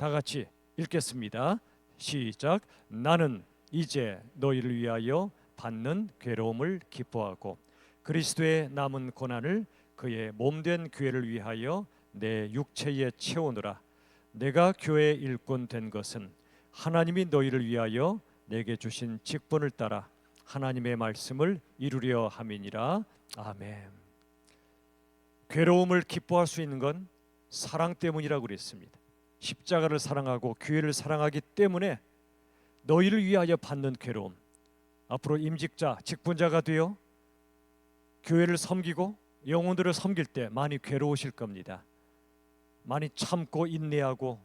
다 같이 읽겠습니다. 시작. 나는 이제 너희를 위하여 받는 괴로움을 기뻐하고 그리스도의 남은 고난을 그의 몸된 교회를 위하여 내 육체에 채우느라. 내가 교회의 일꾼 된 것은 하나님이 너희를 위하여 내게 주신 직분을 따라 하나님의 말씀을 이루려 함이니라. 아멘. 괴로움을 기뻐할 수 있는 건 사랑 때문이라고 그랬습니다. 십자가를 사랑하고 교회를 사랑하기 때문에 너희를 위하여 받는 괴로움, 앞으로 임직자, 직분자가 되어 교회를 섬기고 영혼들을 섬길 때 많이 괴로우실 겁니다. 많이 참고 인내하고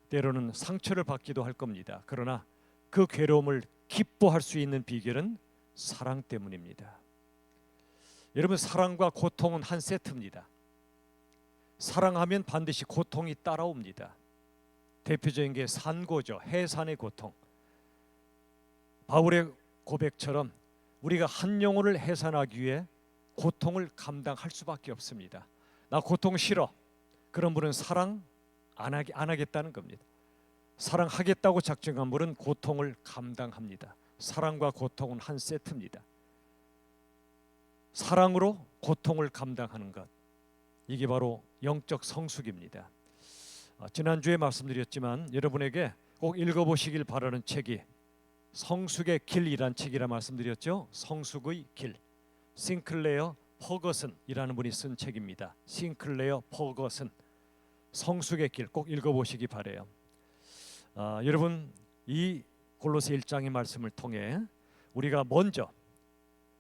때로는 상처를 받기도 할 겁니다. 그러나 그 괴로움을 기뻐할 수 있는 비결은 사랑 때문입니다. 여러분, 사랑과 고통은 한 세트입니다. 사랑하면 반드시 고통이 따라옵니다. 대표적인 게 산고죠. 해산의 고통. 바울의 고백처럼 우리가 한 영혼을 해산하기 위해 고통을 감당할 수밖에 없습니다. 나 고통 싫어. 그런 분은 사랑 안 하겠다는 겁니다. 사랑하겠다고 작정한 분은 고통을 감당합니다. 사랑과 고통은 한 세트입니다. 사랑으로 고통을 감당하는 것, 이게 바로 영적 성숙입니다. 지난주에 말씀드렸지만 여러분에게 꼭 읽어보시길 바라는 책이 성숙의 길이란 책이라 말씀드렸죠. 성숙의 길, 싱클레어 퍼거슨이라는 분이 쓴 책입니다. 싱클레어 퍼거슨, 성숙의 길, 꼭 읽어보시기 바래요. 여러분, 이 골로새 1장의 말씀을 통해 우리가 먼저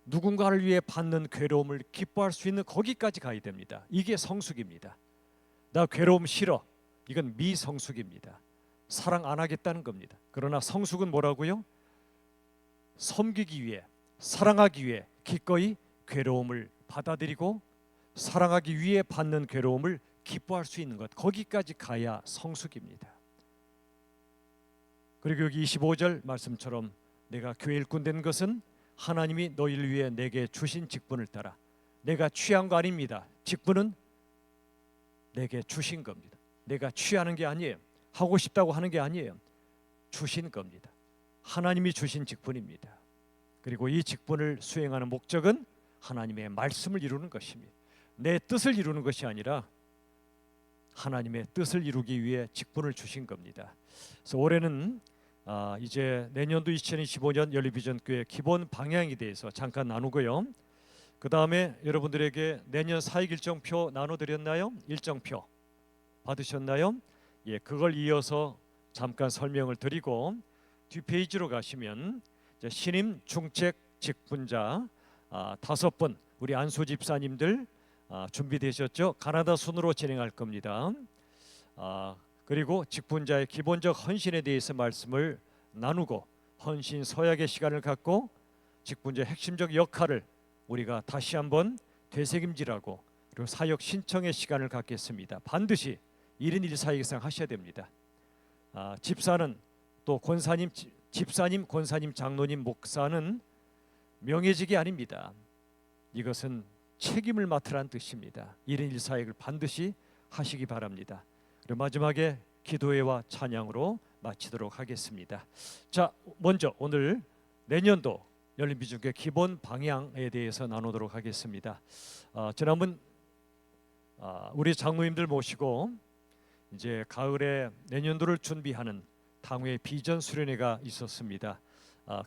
누군가를 위해 받는 괴로움을 기뻐할 수 있는 거기까지 가야 됩니다. 이게 성숙입니다. 나 괴로움 싫어. 이건 미성숙입니다. 사랑 안 하겠다는 겁니다. 그러나 성숙은 뭐라고요? 섬기기 위해, 사랑하기 위해 기꺼이 괴로움을 받아들이고 사랑하기 위해 받는 괴로움을 기뻐할 수 있는 것, 거기까지 가야 성숙입니다. 그리고 여기 25절 말씀처럼 내가 교회 일꾼 된 것은 하나님이 너희를 위해 내게 주신 직분을 따라. 내가 취한 거 아닙니다. 직분은 내게 주신 겁니다. 내가 취하는 게 아니에요. 하고 싶다고 하는 게 아니에요. 주신 겁니다. 하나님이 주신 직분입니다. 그리고 이 직분을 수행하는 목적은 하나님의 말씀을 이루는 것입니다. 내 뜻을 이루는 것이 아니라 하나님의 뜻을 이루기 위해 직분을 주신 겁니다. 그래서 올해는 이제 내년도 2025년 연립비전교회 기본 방향에 대해서 잠깐 나누고요. 그 다음에 여러분들에게 내년 사역 일정표 나눠드렸나요? 일정표 받으셨나요? 예, 그걸 이어서 잠깐 설명을 드리고 뒷페이지로 가시면 신임 중책 직분자 5분 우리 안수 집사님들 준비되셨죠? 가나다 순으로 진행할 겁니다. 그리고 직분자의 기본적 헌신에 대해서 말씀을 나누고 헌신 서약의 시간을 갖고 직분자의 핵심적 역할을 우리가 다시 한번 되새김질하고 그리고 사역 신청의 시간을 갖겠습니다. 반드시 1인 1사역 이상 하셔야 됩니다. 집사는 또 권사님, 집사님, 권사님, 장로님, 목사는 명예직이 아닙니다. 이것은 책임을 맡으라는 뜻입니다. 1인 1사역을 반드시 하시기 바랍니다. 그리고 마지막에 기도회와 찬양으로 마치도록 하겠습니다. 자, 먼저 오늘 내년도 열린비전교회 기본 방향에 대해서 나누도록 하겠습니다. 지난번 우리 장로님들 모시고 이제 가을에 내년도를 준비하는 당회 비전 수련회가 있었습니다.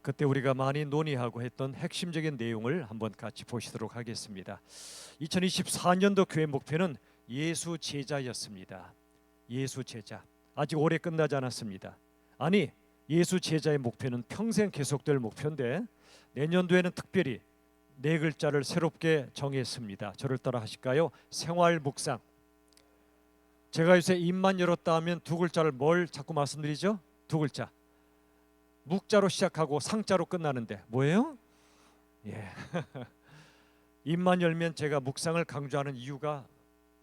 그때 우리가 많이 논의하고 했던 핵심적인 내용을 한번 같이 보시도록 하겠습니다. 2024년도 교회 목표는 예수 제자였습니다. 예수 제자. 아직 올해 끝나지 않았습니다. 아니, 예수 제자의 목표는 평생 계속될 목표인데 내년도에는 특별히 4글자를 새롭게 정했습니다. 저를 따라 하실까요? 생활 묵상. 제가 요새 입만 열었다 하면 2글자를 뭘 자꾸 말씀드리죠? 2글자. 묵자로 시작하고 상자로 끝나는데 뭐예요? 예. 입만 열면 제가 묵상을 강조하는 이유가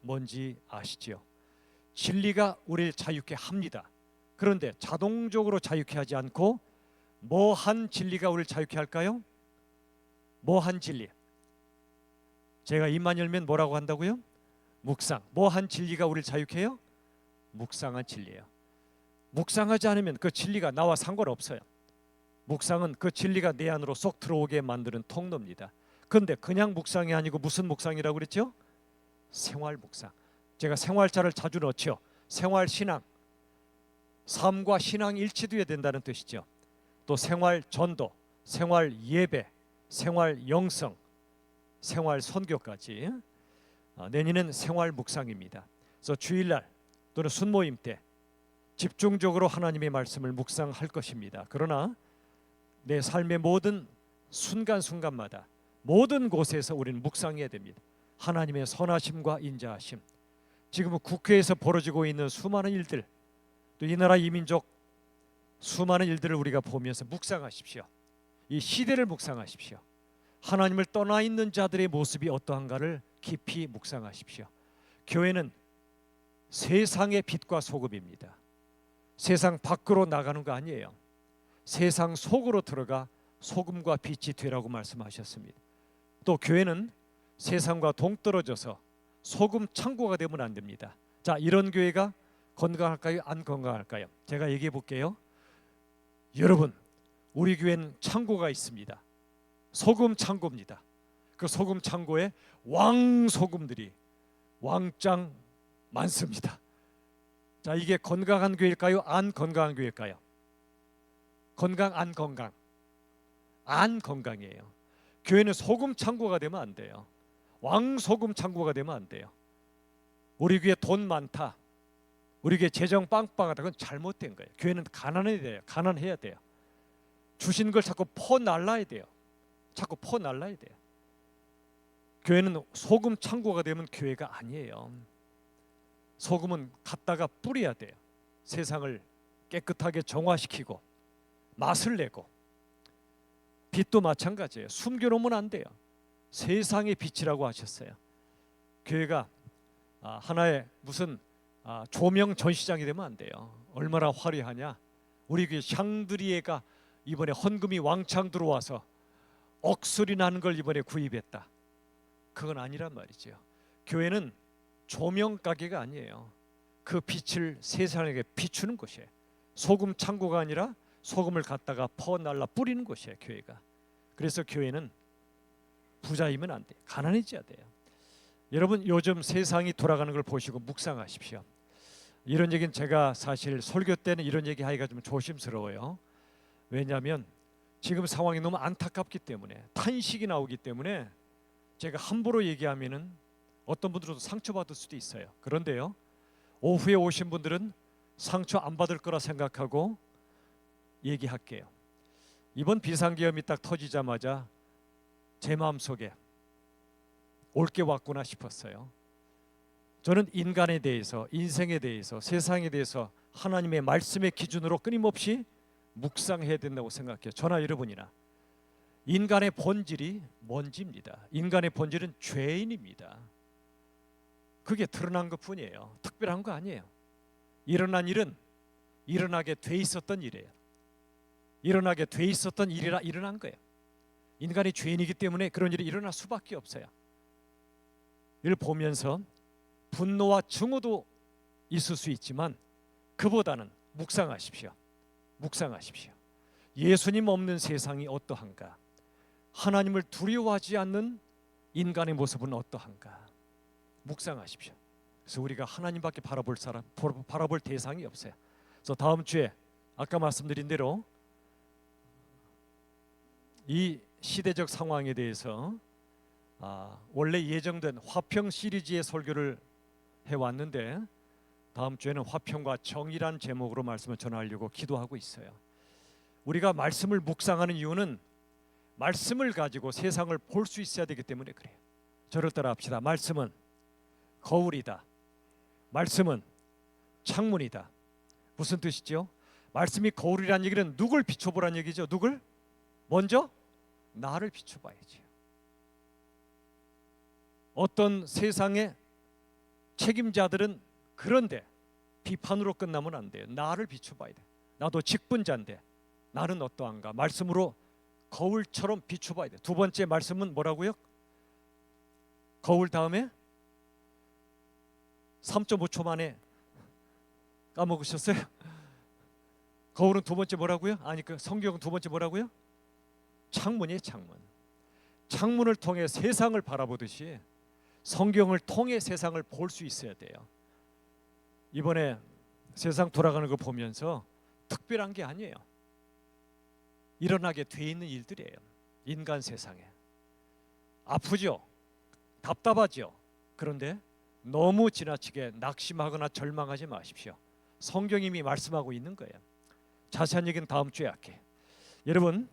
뭔지 아시죠? 진리가 우리를 자유케 합니다. 그런데 자동적으로 자유케 하지 않고 뭐한 진리가 우리를 자유케 할까요? 뭐한 진리. 제가 입만 열면 뭐라고 한다고요? 묵상. 뭐한 진리가 우리를 자유케 해요? 묵상한 진리예요. 묵상하지 않으면 그 진리가 나와 상관없어요. 묵상은 그 진리가 내 안으로 쏙 들어오게 만드는 통로입니다. 그런데 그냥 묵상이 아니고 무슨 묵상이라고 그랬죠? 생활 묵상. 제가 생활자를 자주 넣죠. 생활 신앙. 삶과 신앙이 일치돼야 된다는 뜻이죠. 또 생활 전도, 생활 예배, 생활 영성, 생활 선교까지. 내년은 생활 묵상입니다. 그래서 주일날 또는 순모임 때 집중적으로 하나님의 말씀을 묵상할 것입니다. 그러나 내 삶의 모든 순간순간마다 모든 곳에서 우리는 묵상해야 됩니다. 하나님의 선하심과 인자하심. 지금 국회에서 벌어지고 있는 수많은 일들, 또 이 나라 이 민족 수많은 일들을 우리가 보면서 묵상하십시오. 이 시대를 묵상하십시오. 하나님을 떠나 있는 자들의 모습이 어떠한가를 깊이 묵상하십시오. 교회는 세상의 빛과 소금입니다. 세상 밖으로 나가는 거 아니에요. 세상 속으로 들어가 소금과 빛이 되라고 말씀하셨습니다. 또 교회는 세상과 동떨어져서 소금 창고가 되면 안 됩니다. 자, 이런 교회가 건강할까요? 안 건강할까요? 제가 얘기해 볼게요. 여러분, 우리 교회는 창고가 있습니다. 소금 창고입니다. 그 소금 창고에 왕소금들이 왕짱 많습니다. 자, 이게 건강한 교회일까요? 안 건강한 교회일까요? 건강 안 건강? 안 건강이에요. 교회는 소금 창고가 되면 안 돼요. 왕소금 창고가 되면 안 돼요. 우리 교회 돈 많다, 우리 교회 재정 빵빵하다, 그건 잘못된 거예요. 교회는 가난해야 돼요. 가난해야 돼요. 주신 걸 자꾸 퍼날라야 돼요. 자꾸 퍼날라야 돼요. 교회는 소금 창고가 되면 교회가 아니에요. 소금은 갖다가 뿌려야 돼요. 세상을 깨끗하게 정화시키고 맛을 내고. 빛도 마찬가지예요. 숨겨놓으면 안 돼요. 세상의 빛이라고 하셨어요. 교회가 하나의 무슨 조명 전시장이 되면 안 돼요. 얼마나 화려하냐. 우리 교회 샹드리에가 이번에 헌금이 왕창 들어와서 억소리 나는 걸 이번에 구입했다. 그건 아니란 말이죠. 교회는 조명 가게가 아니에요. 그 빛을 세상에게 비추는 곳이에요. 소금 창고가 아니라 소금을 갖다가 퍼날라 뿌리는 곳이에요. 교회가. 그래서 교회는 부자이면 안 돼요. 가난해져야 돼요. 여러분, 요즘 세상이 돌아가는 걸 보시고 묵상하십시오. 이런 얘기는 제가 사실 설교 때는 이런 얘기 하기가 좀 조심스러워요. 왜냐하면 지금 상황이 너무 안타깝기 때문에, 탄식이 나오기 때문에 제가 함부로 얘기하면은 어떤 분들은 상처받을 수도 있어요. 그런데요, 오후에 오신 분들은 상처 안 받을 거라 생각하고 얘기할게요. 이번 비상계엄이 딱 터지자마자 제 마음속에 올 게 왔구나 싶었어요. 저는 인간에 대해서, 인생에 대해서, 세상에 대해서 하나님의 말씀의 기준으로 끊임없이 묵상해야 된다고 생각해요. 저나 여러분이나. 인간의 본질이 먼지입니다. 인간의 본질은 죄인입니다. 그게 드러난 것뿐이에요. 특별한 거 아니에요. 일어난 일은 일어나게 돼 있었던 일이에요. 일어나게 돼 있었던 일이라 일어난 거예요. 인간이 죄인이기 때문에 그런 일이 일어날 수밖에 없어요. 이를 보면서 분노와 증오도 있을 수 있지만 그보다는 묵상하십시오. 묵상하십시오. 예수님 없는 세상이 어떠한가? 하나님을 두려워하지 않는 인간의 모습은 어떠한가? 묵상하십시오. 그래서 우리가 하나님밖에 바라볼 대상이 없어요. 그래서 다음 주에 아까 말씀드린 대로 이 시대적 상황에 대해서 원래 예정된 화평 시리즈의 설교를 해왔는데 다음 주에는 화평과 정의란 제목으로 말씀을 전하려고 기도하고 있어요. 우리가 말씀을 묵상하는 이유는 말씀을 가지고 세상을 볼 수 있어야 되기 때문에 그래요. 저를 따라 합시다. 말씀은 거울이다. 말씀은 창문이다. 무슨 뜻이죠? 말씀이 거울이라는 얘기는 누굴 비춰보라는 얘기죠. 누굴? 먼저 나를 비춰봐야지. 어떤 세상의 책임자들은 그런데 비판으로 끝나면 안 돼요. 나를 비춰봐야 돼. 나도 직분자인데 나는 어떠한가? 말씀으로 거울처럼 비춰봐야 돼. 두 번째 말씀은 뭐라고요? 거울 다음에 3.5초 만에 까먹으셨어요? 거울은 두 번째 뭐라고요? 아니 그 성경은 두 번째 뭐라고요? 창문이에요. 창문. 창문을 통해 세상을 바라보듯이 성경을 통해 세상을 볼 수 있어야 돼요. 이번에 세상 돌아가는 거 보면서 특별한 게 아니에요. 일어나게 돼 있는 일들이에요. 인간 세상에 아프죠, 답답하죠. 그런데 너무 지나치게 낙심하거나 절망하지 마십시오. 성경이 이미 말씀하고 있는 거예요. 자세한 얘기는 다음 주에 할게요. 여러분,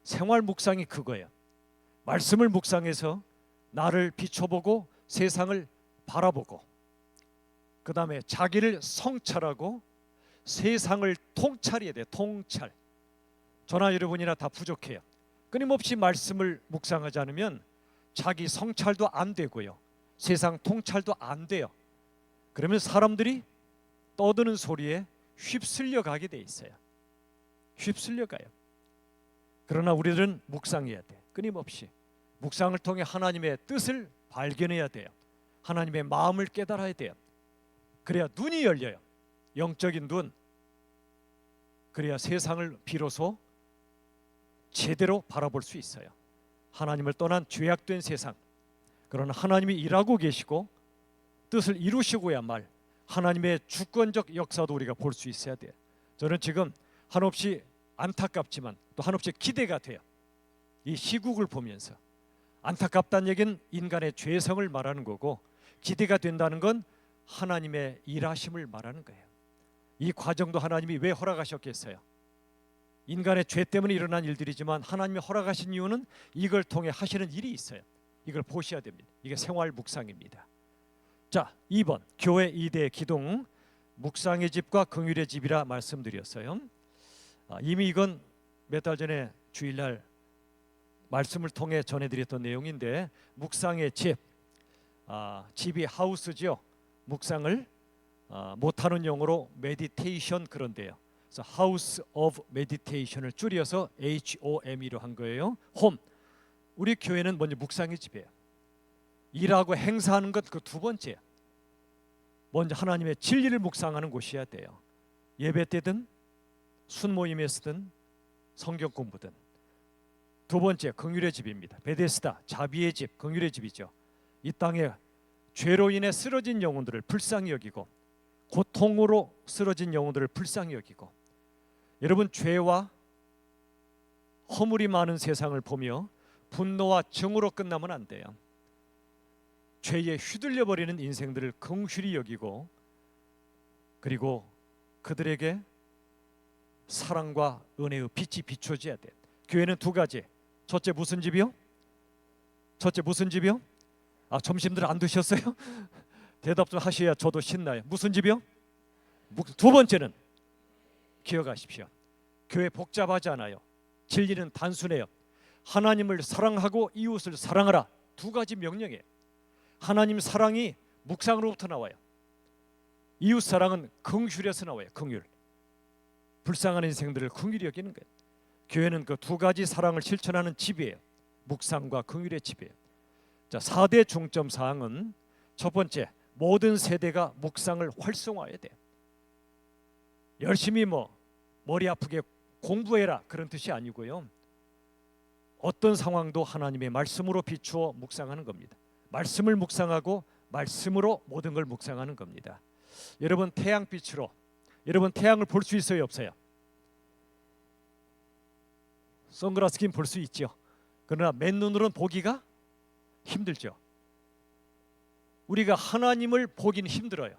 생활 묵상이 그거예요. 말씀을 묵상해서 나를 비춰보고 세상을 바라보고, 그 다음에 자기를 성찰하고 세상을 통찰해야 돼요. 통찰. 저나 여러분이나 다 부족해요. 끊임없이 말씀을 묵상하지 않으면 자기 성찰도 안 되고요, 세상 통찰도 안 돼요. 그러면 사람들이 떠드는 소리에 휩쓸려 가게 돼 있어요. 휩쓸려 가요. 그러나 우리들은 묵상해야 돼. 끊임없이 묵상을 통해 하나님의 뜻을 발견해야 돼요. 하나님의 마음을 깨달아야 돼요. 그래야 눈이 열려요. 영적인 눈. 그래야 세상을 비로소 제대로 바라볼 수 있어요. 하나님을 떠난 죄악된 세상. 그러나 하나님이 일하고 계시고 뜻을 이루시고야말 하나님의 주권적 역사도 우리가 볼 수 있어야 돼요. 저는 지금 한없이 안타깝지만 또 한없이 기대가 돼요. 이 시국을 보면서 안타깝다는 얘기는 인간의 죄성을 말하는 거고, 기대가 된다는 건 하나님의 일하심을 말하는 거예요. 이 과정도 하나님이 왜 허락하셨겠어요? 인간의 죄 때문에 일어난 일들이지만 하나님이 허락하신 이유는 이걸 통해 하시는 일이 있어요. 이걸 보셔야 됩니다. 이게 생활 묵상입니다. 자, 2번 교회 2대 기둥, 묵상의 집과 긍휼의 집이라 말씀드렸어요. 이미 이건 몇 달 전에 주일날 말씀을 통해 전해드렸던 내용인데, 묵상의 집, 집이 하우스죠. 묵상을 못하는 용어로 메디테이션 그런데요. 그래서 하우스 오브 메디테이션을 줄여서 HOME로 한 거예요. 홈. 우리 교회는 먼저 묵상의 집이에요. 일하고 행사하는 것 그 두 번째. 먼저 하나님의 진리를 묵상하는 곳이어야 돼요. 예배 때든 순모임에서든 성경 공부든. 두 번째, 긍휼의 집입니다. 베데스다, 자비의 집, 긍휼의 집이죠. 이 땅에 죄로 인해 쓰러진 영혼들을 불쌍히 여기고, 고통으로 쓰러진 영혼들을 불쌍히 여기고. 여러분, 죄와 허물이 많은 세상을 보며 분노와 정으로 끝나면 안 돼요. 죄에 휘둘려 버리는 인생들을 긍휼히 여기고, 그리고 그들에게 사랑과 은혜의 빛이 비춰져야 돼. 교회는 두 가지. 첫째 무슨 집이요? 첫째 무슨 집이요? 점심들 안 드셨어요? 대답 좀 하셔야 저도 신나요. 무슨 집이요? 두 번째는 기억하십시오. 교회 복잡하지 않아요. 진리는 단순해요. 하나님을 사랑하고 이웃을 사랑하라. 두 가지 명령이에요. 하나님 사랑이 묵상으로부터 나와요. 이웃 사랑은 긍휼에서 나와요. 긍휼. 불쌍한 인생들을 긍휼히 여기는 거예요. 교회는 그 두 가지 사랑을 실천하는 집이에요. 묵상과 긍휼의 집이에요. 자, 4대 중점 사항은, 첫 번째, 모든 세대가 묵상을 활성화해야 돼요. 열심히 머리 아프게 공부해라 그런 뜻이 아니고요. 어떤 상황도 하나님의 말씀으로 비추어 묵상하는 겁니다. 말씀을 묵상하고 말씀으로 모든 걸 묵상하는 겁니다. 여러분, 태양빛으로 여러분 태양을 볼 수 있어요, 없어요? 선글라스 끼면 볼 수 있죠. 그러나 맨눈으로는 보기가 힘들죠. 우리가 하나님을 보기는 힘들어요.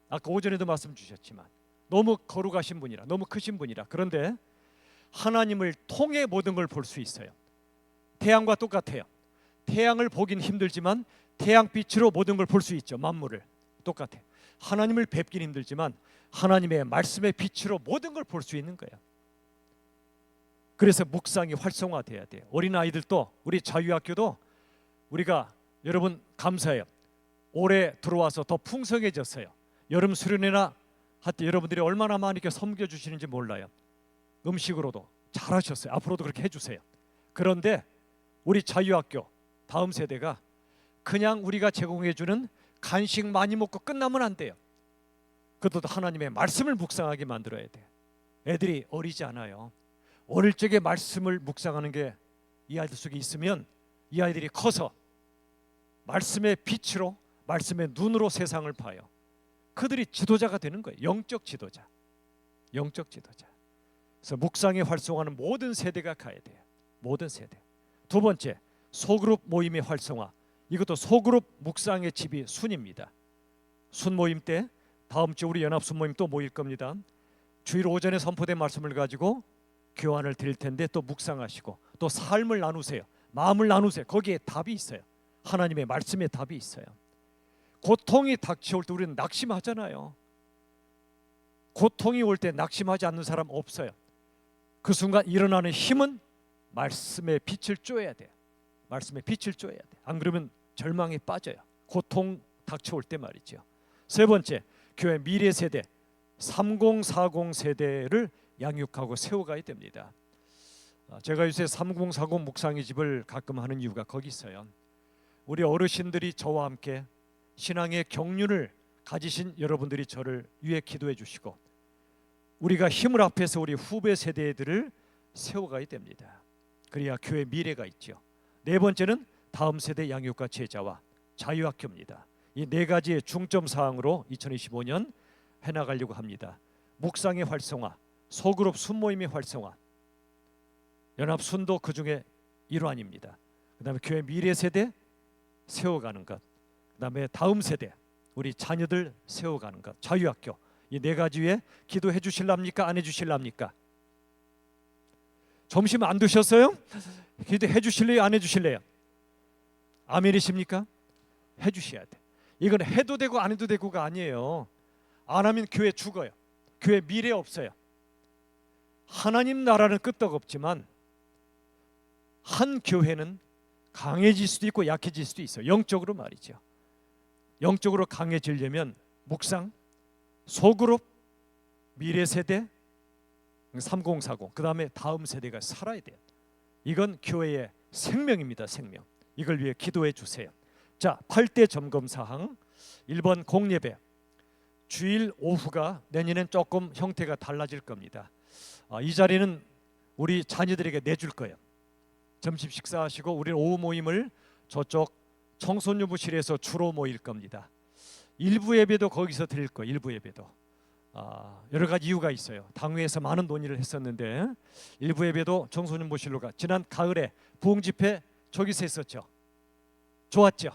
아까 오전에도 말씀 주셨지만 너무 거룩하신 분이라, 너무 크신 분이라. 그런데 하나님을 통해 모든 걸 볼 수 있어요. 태양과 똑같아요. 태양을 보긴 힘들지만 태양빛으로 모든 걸 볼 수 있죠. 만물을. 똑같아요. 하나님을 뵙긴 힘들지만 하나님의 말씀의 빛으로 모든 걸 볼 수 있는 거예요. 그래서 묵상이 활성화돼야 돼요. 어린아이들도, 우리 자유학교도 우리가, 여러분 감사해요. 올해 들어와서 더 풍성해졌어요. 여름 수련회나 할 때 여러분들이 얼마나 많이 이렇게 섬겨주시는지 몰라요. 음식으로도 잘하셨어요. 앞으로도 그렇게 해주세요. 그런데 우리 자유학교 다음 세대가 그냥 우리가 제공해주는 간식 많이 먹고 끝나면 안 돼요. 그것도 하나님의 말씀을 묵상하게 만들어야 돼. 애들이 어리지 않아요. 어릴 적에 말씀을 묵상하는 게 이 아이들 속에 있으면 이 아이들이 커서 말씀의 빛으로, 말씀의 눈으로 세상을 봐요. 그들이 지도자가 되는 거예요. 영적 지도자. 영적 지도자. 그래서 묵상에 활성화하는 모든 세대가 가야 돼요. 모든 세대. 두 번째, 소그룹 모임의 활성화. 이것도 소그룹 묵상의 집이 순입니다. 순 모임 때 다음 주 우리 연합 순 모임 또 모일 겁니다. 주일 오전에 선포된 말씀을 가지고 교환을 드릴 텐데 또 묵상하시고 또 삶을 나누세요. 마음을 나누세요. 거기에 답이 있어요. 하나님의 말씀에 답이 있어요. 고통이 닥쳐올 때 우리는 낙심하잖아요. 고통이 올 때 낙심하지 않는 사람 없어요. 그 순간 일어나는 힘은 말씀의 빛을 쬐야 돼요. 말씀의 빛을 쬐야 돼. 안 그러면 절망에 빠져요. 고통 닥쳐올 때 말이죠. 세 번째, 교회 미래 세대 3040 세대를 양육하고 세워가야 됩니다. 제가 요새 3040 묵상의 집을 가끔 하는 이유가 거기 있어요. 우리 어르신들이 저와 함께 신앙의 경륜을 가지신 여러분들이 저를 위해 기도해 주시고 우리가 힘을 합해서 우리 후배 세대들을 세워가야 됩니다. 그래야 교회 미래가 있죠. 네 번째는 다음 세대 양육과 제자와 자유학교입니다. 이 네 가지의 중점 사항으로 2025년 해나가려고 합니다. 묵상의 활성화, 소그룹 순모임의 활성화, 연합 순도 그 중에 일환입니다. 그다음에 교회 미래 세대 세워가는 것, 그다음에 다음 세대 우리 자녀들 세워가는 것, 자유학교. 이 네 가지 위에 기도해 주실랍니까? 안 해 주실랍니까? 점심 안 드셨어요? 기도해 주실래요? 안 해 주실래요? 아멘이십니까? 해 주셔야 돼. 이건 해도 되고 안 해도 되고가 아니에요. 안 하면 교회 죽어요. 교회 미래 없어요. 하나님 나라는 끄떡없지만 한 교회는 강해질 수도 있고 약해질 수도 있어요. 영적으로 말이죠. 영적으로 강해지려면 묵상, 소그룹, 미래 세대, 3040, 그 다음에 다음 세대가 살아야 돼요. 이건 교회의 생명입니다. 생명. 이걸 위해 기도해 주세요. 자, 8대 점검 사항. 1번 공예배. 주일 오후가 내년엔 조금 형태가 달라질 겁니다. 이 자리는 우리 자녀들에게 내줄 거예요. 점심 식사하시고 우리는 오후 모임을 저쪽 청소년부실에서 주로 모일 겁니다. 일부 예배도 거기서 드릴 거예요. 일부 예배도. 여러 가지 이유가 있어요. 당회에서 많은 논의를 했었는데 일부 예배도 청소년부실로 가. 지난 가을에 부흥 집회 저기서 했었죠. 좋았죠.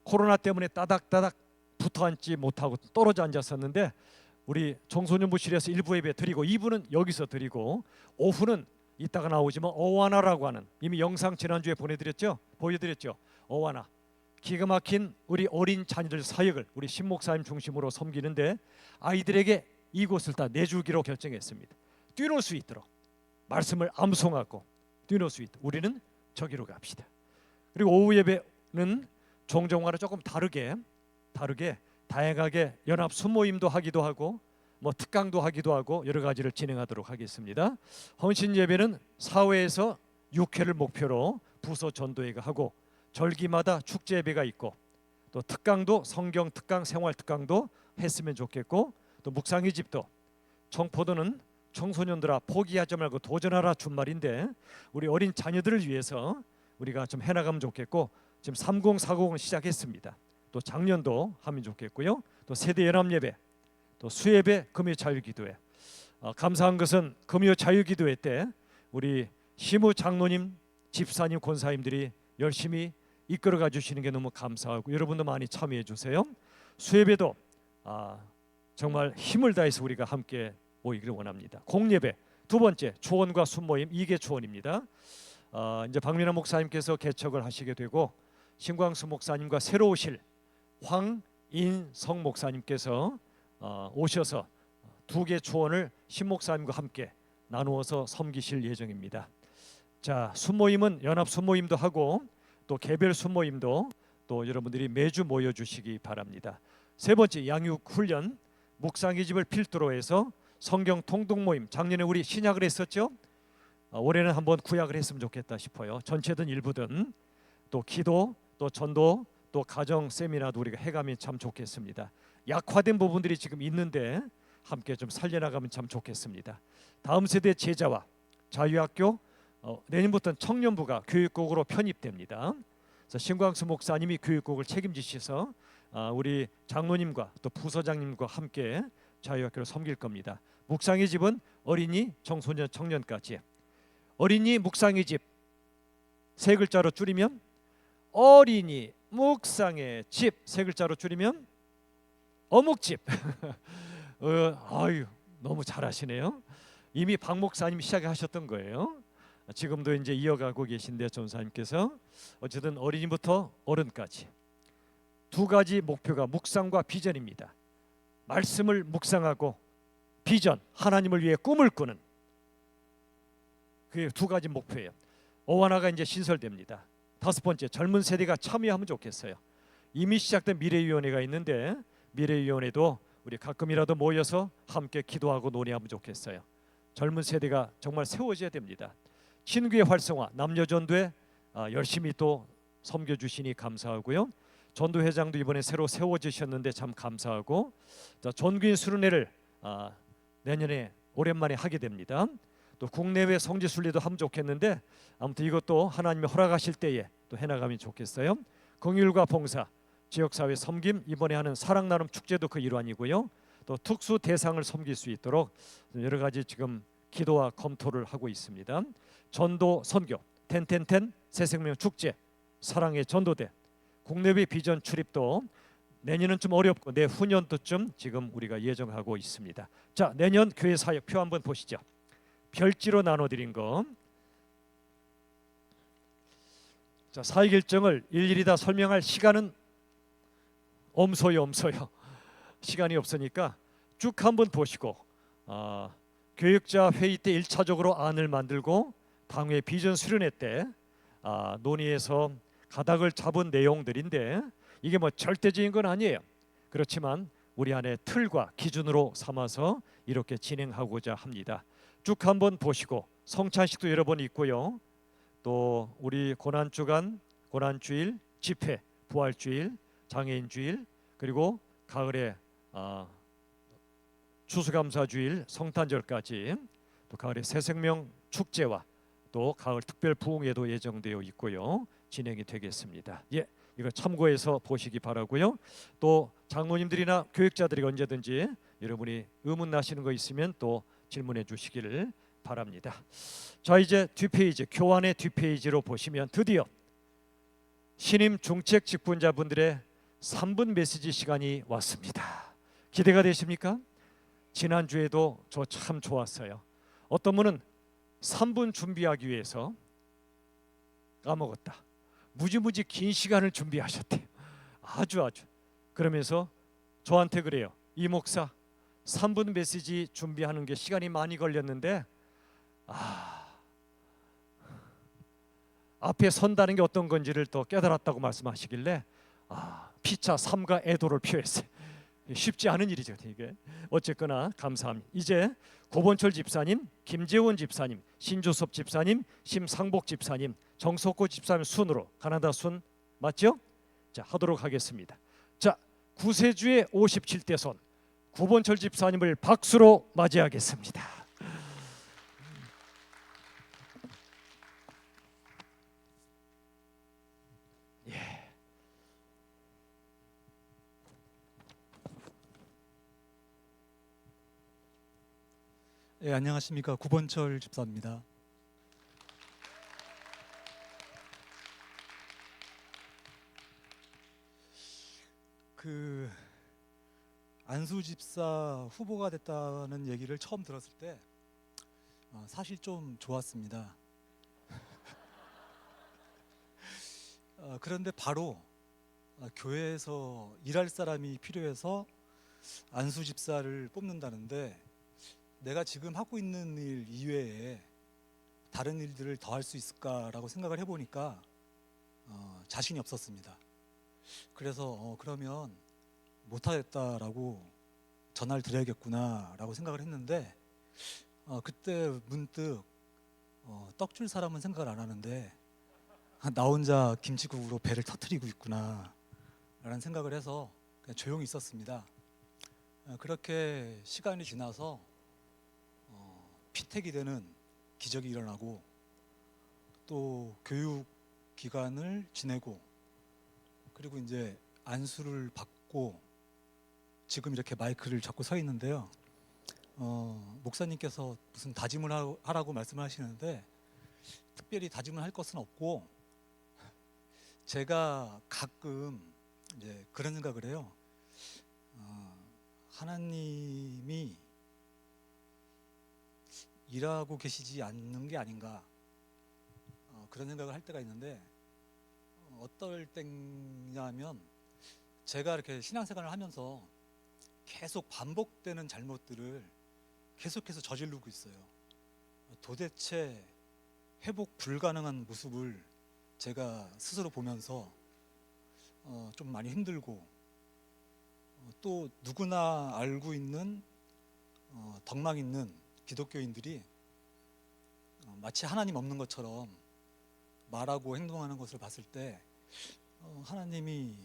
코로나 때문에 따닥따닥 붙어 앉지 못하고 떨어져 앉았었는데 우리 청소년부실에서 일부 예배 드리고 2부는 여기서 드리고 오후는 이따가 나오지만 어와나라고 하는, 이미 영상 지난주에 보여드렸죠. 어와나, 기가 막힌 우리 어린 자녀들 사역을 우리 신목사님 중심으로 섬기는데 아이들에게 이곳을 다 내주기로 결정했습니다. 뛰놀 수 있도록 말씀을 암송하고 뛰놀 수 있도록 우리는 저기로 갑시다. 그리고 오후 예배는 종종하고 조금 다르게 다양하게 연합 순모임도 하기도 하고 뭐 특강도 하기도 하고 여러 가지를 진행하도록 하겠습니다. 헌신 예배는 사회에서 6회를 목표로 부서 전도회가 하고 절기마다 축제 예배가 있고 또 특강도 성경 특강, 생활 특강도 했으면 좋겠고 또 묵상의 집도 청포도는 청소년들아 포기하지 말고 도전하라 준말인데 우리 어린 자녀들을 위해서 우리가 좀 해나가면 좋겠고 지금 3040을 시작했습니다. 또 작년도 하면 좋겠고요. 또 세대 연합 예배, 또 수예배, 금요 자유기도회. 감사한 것은 금요 자유기도회 때 우리 시무 장로님, 집사님, 권사님들이 열심히 이끌어가 주시는 게 너무 감사하고 여러분도 많이 참여해 주세요. 수예배도 정말 힘을 다해서 우리가 함께 모이기를 원합니다. 공예배 두 번째 초원과 순모임 2개 초원입니다. 이제 박민환 목사님께서 개척을 하시게 되고 신광수 목사님과 새로 오실 황인성 목사님께서 오셔서 2개 초원을 신 목사님과 함께 나누어서 섬기실 예정입니다. 자, 순모임은 연합 순모임도 하고 또 개별 순모임도 또 여러분들이 매주 모여 주시기 바랍니다. 세 번째 양육 훈련, 묵상의 집을 필두로 해서 성경 통독 모임. 작년에 우리 신약을 했었죠. 올해는 한번 구약을 했으면 좋겠다 싶어요. 전체든 일부든 또 기도, 또 전도, 또 가정 세미나도 우리가 해가면 참 좋겠습니다. 약화된 부분들이 지금 있는데 함께 좀 살려나가면 참 좋겠습니다. 다음 세대 제자와 자유학교 내년부터는 청년부가 교육국으로 편입됩니다. 그래서 신광수 목사님이 교육국을 책임지셔서 우리 장로님과 또 부서장님과 함께 자유학교를 섬길 겁니다. 묵상의 집은 어린이, 청소년, 청년까지. 어린이 묵상의 집 세 글자로 줄이면 어린이 묵상의 집, 세 글자로 줄이면 어묵집. 아유, 너무 잘하시네요. 이미 박 목사님이 시작하셨던 거예요. 지금도 이제 이어가고 계신데 전사님께서 어쨌든 어린이부터 어른까지 두 가지 목표가 묵상과 비전입니다. 말씀을 묵상하고 비전, 하나님을 위해 꿈을 꾸는 그 두 가지 목표예요. 어와나가 이제 신설됩니다. 다섯 번째, 젊은 세대가 참여하면 좋겠어요. 이미 시작된 미래위원회가 있는데 미래위원회도 우리 가끔이라도 모여서 함께 기도하고 논의하면 좋겠어요. 젊은 세대가 정말 세워져야 됩니다. 친구의 활성화, 남녀전도에 열심히 또 섬겨주시니 감사하고요. 전도회장도 이번에 새로 세워지셨는데 참 감사하고, 전교인 수련회를 내년에 오랜만에 하게 됩니다. 또 국내외 성지순례도 하면 좋겠는데 아무튼 이것도 하나님이 허락하실 때에 또 해나가면 좋겠어요. 긍휼과 봉사, 지역사회 섬김, 이번에 하는 사랑 나눔 축제도 그 일환이고요. 또 특수 대상을 섬길 수 있도록 여러 가지 지금 기도와 검토를 하고 있습니다. 전도 선교, 텐텐텐 새생명 축제, 사랑의 전도대, 국내외 비전 출입도 내년은 좀 어렵고 내후년도쯤 지금 우리가 예정하고 있습니다. 자, 내년 교회 사역표 한번 보시죠. 별지로 나눠드린 거. 자, 사역 일정을 일일이 다 설명할 시간은 없어요. 시간이 없으니까 쭉 한번 보시고 교육자 회의 때 1차적으로 안을 만들고 당회 비전 수련회 때 논의해서 가닥을 잡은 내용들인데 이게 뭐 절대적인 건 아니에요. 그렇지만 우리 안에 틀과 기준으로 삼아서 이렇게 진행하고자 합니다. 쭉 한번 보시고 성찬식도 여러 번 있고요. 또 우리 고난주간, 고난주일, 집회, 부활주일, 장애인주일, 그리고 가을에 추수감사주일, 성탄절까지 또 가을에 새생명 축제와 또 가을 특별 부흥회도 예정되어 있고요. 진행이 되겠습니다. 예, 이거 참고해서 보시기 바라고요. 또 장로님들이나 교육자들이 언제든지 여러분이 의문 나시는 거 있으면 또 질문해 주시기를 바랍니다. 자, 이제 뒷페이지, 교환의 뒷페이지로 보시면 드디어 신임 중책 직분자분들의 3분 메시지 시간이 왔습니다. 기대가 되십니까? 지난주에도 저 참 좋았어요. 어떤 분은 3분 준비하기 위해서 까먹었다. 무지무지 긴 시간을 준비하셨대요. 아주 그러면서 저한테 그래요. 이 목사 3분 메시지 준비하는 게 시간이 많이 걸렸는데 앞에 선다는 게 어떤 건지를 또 깨달았다고 말씀하시길래 피차 삼가 애도를 표했어요. 쉽지 않은 일이죠 이게. 어쨌거나 감사합니다. 이제 고본철 집사님, 김재원 집사님, 신조섭 집사님, 심상복 집사님, 정석호 집사님 순으로 가나다 순 맞죠? 자, 하도록 하겠습니다. 자, 구세주의 57대 손 고본철 집사님을 박수로 맞이하겠습니다. 예. 예, 안녕하십니까. 구본철 집사입니다. 안수 집사 후보가 됐다는 얘기를 처음 들었을 때 사실 좀 좋았습니다. 그런데 바로 교회에서 일할 사람이 필요해서 안수 집사를 뽑는다는데 내가 지금 하고 있는 일 이외에 다른 일들을 더 할 수 있을까라고 생각을 해보니까 자신이 없었습니다. 그래서 그러면 못하겠다라고 전화를 드려야겠구나라고 생각을 했는데 그때 문득 떡 줄 사람은 생각을 안 하는데 나 혼자 김치국으로 배를 터뜨리고 있구나 라는 생각을 해서 그냥 조용히 있었습니다. 그렇게 시간이 지나서 피택이 되는 기적이 일어나고 또 교육 기간을 지내고 그리고 이제 안수를 받고 지금 이렇게 마이크를 잡고 서 있는데요. 목사님께서 무슨 다짐을 하라고 말씀을 하시는데 특별히 다짐을 할 것은 없고 제가 가끔 이제 그런 생각을 해요. 하나님이 일하고 계시지 않는 게 아닌가 그런 생각을 할 때가 있는데 어떨 때냐면 제가 이렇게 신앙생활을 하면서 계속 반복되는 잘못들을 계속해서 저지르고 있어요. 도대체 회복 불가능한 모습을 제가 스스로 보면서 좀 많이 힘들고 또 누구나 알고 있는 덕망 있는 기독교인들이 마치 하나님 없는 것처럼 말하고 행동하는 것을 봤을 때 하나님이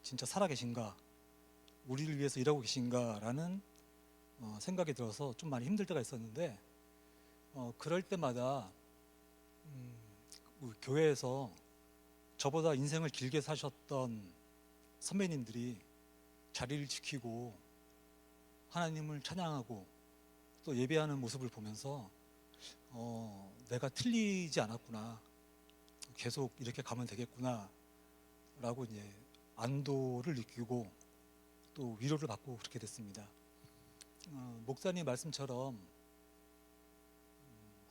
진짜 살아계신가, 우리를 위해서 일하고 계신가라는 생각이 들어서 좀 많이 힘들 때가 있었는데 그럴 때마다 우리 교회에서 저보다 인생을 길게 사셨던 선배님들이 자리를 지키고 하나님을 찬양하고 또 예배하는 모습을 보면서 내가 틀리지 않았구나, 계속 이렇게 가면 되겠구나 라고 이제 안도를 느끼고 또 위로를 받고 그렇게 됐습니다. 목사님 말씀처럼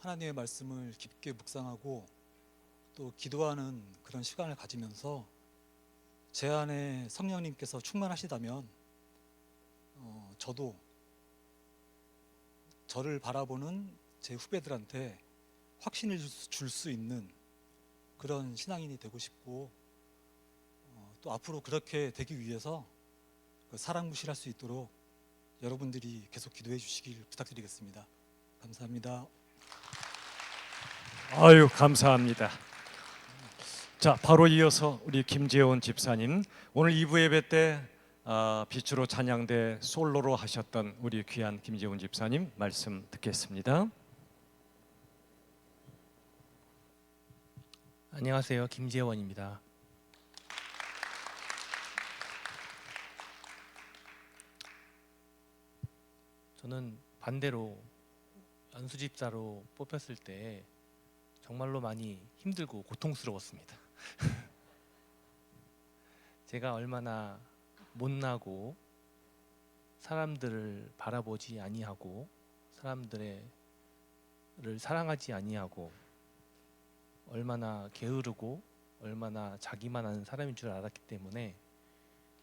하나님의 말씀을 깊게 묵상하고 또 기도하는 그런 시간을 가지면서 제 안에 성령님께서 충만하시다면 저도 저를 바라보는 제 후배들한테 확신을 줄 수 있는 그런 신앙인이 되고 싶고 또 앞으로 그렇게 되기 위해서 사랑무실할 수 있도록 여러분들이 계속 기도해 주시길 부탁드리겠습니다. 감사합니다. 아유, 감사합니다. 자, 바로 이어서 우리 김재원 집사님, 오늘 2부 예배 때 빛으로 찬양대 솔로로 하셨던 우리 귀한 김재원 집사님 말씀 듣겠습니다. 안녕하세요. 김재원입니다. 저는 반대로 안수집사로 뽑혔을 때 정말로 많이 힘들고 고통스러웠습니다. 제가 얼마나 못나고 사람들을 바라보지 아니하고 사람들을 사랑하지 아니하고 얼마나 게으르고 얼마나 자기만 아는 사람인 줄 알았기 때문에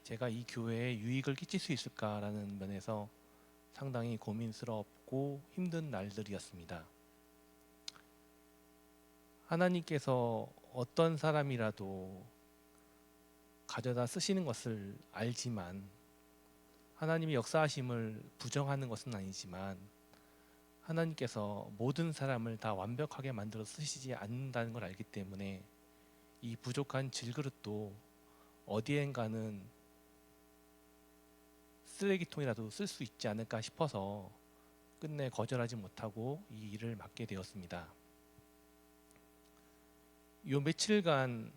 제가 이 교회에 유익을 끼칠 수 있을까라는 면에서 상당히 고민스럽고 힘든 날들이었습니다. 하나님께서 어떤 사람이라도 가져다 쓰시는 것을 알지만 하나님의 역사하심을 부정하는 것은 아니지만 하나님께서 모든 사람을 다 완벽하게 만들어 쓰시지 않는다는 걸 알기 때문에 이 부족한 질그릇도 어디엔가는 쓰레기통이라도 쓸 수 있지 않을까 싶어서 끝내 거절하지 못하고 이 일을 맡게 되었습니다. 요 며칠간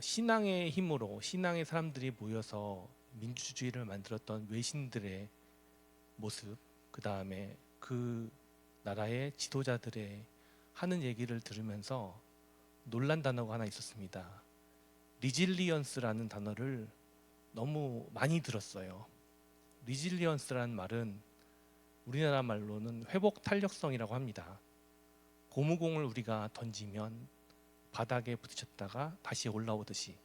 신앙의 힘으로 신앙의 사람들이 모여서 민주주의를 만들었던 외신들의 모습, 그 다음에 그 나라의 지도자들의 하는 얘기를 들으면서 놀란 단어가 하나 있었습니다. 리질리언스라는 단어를 너무 많이 들었어요. 리질리언스라는 말은 우리나라 말로는 회복 탄력성이라고 합니다. 고무공을 우리가 던지면 바닥에 부딪혔다가 다시 올라오듯이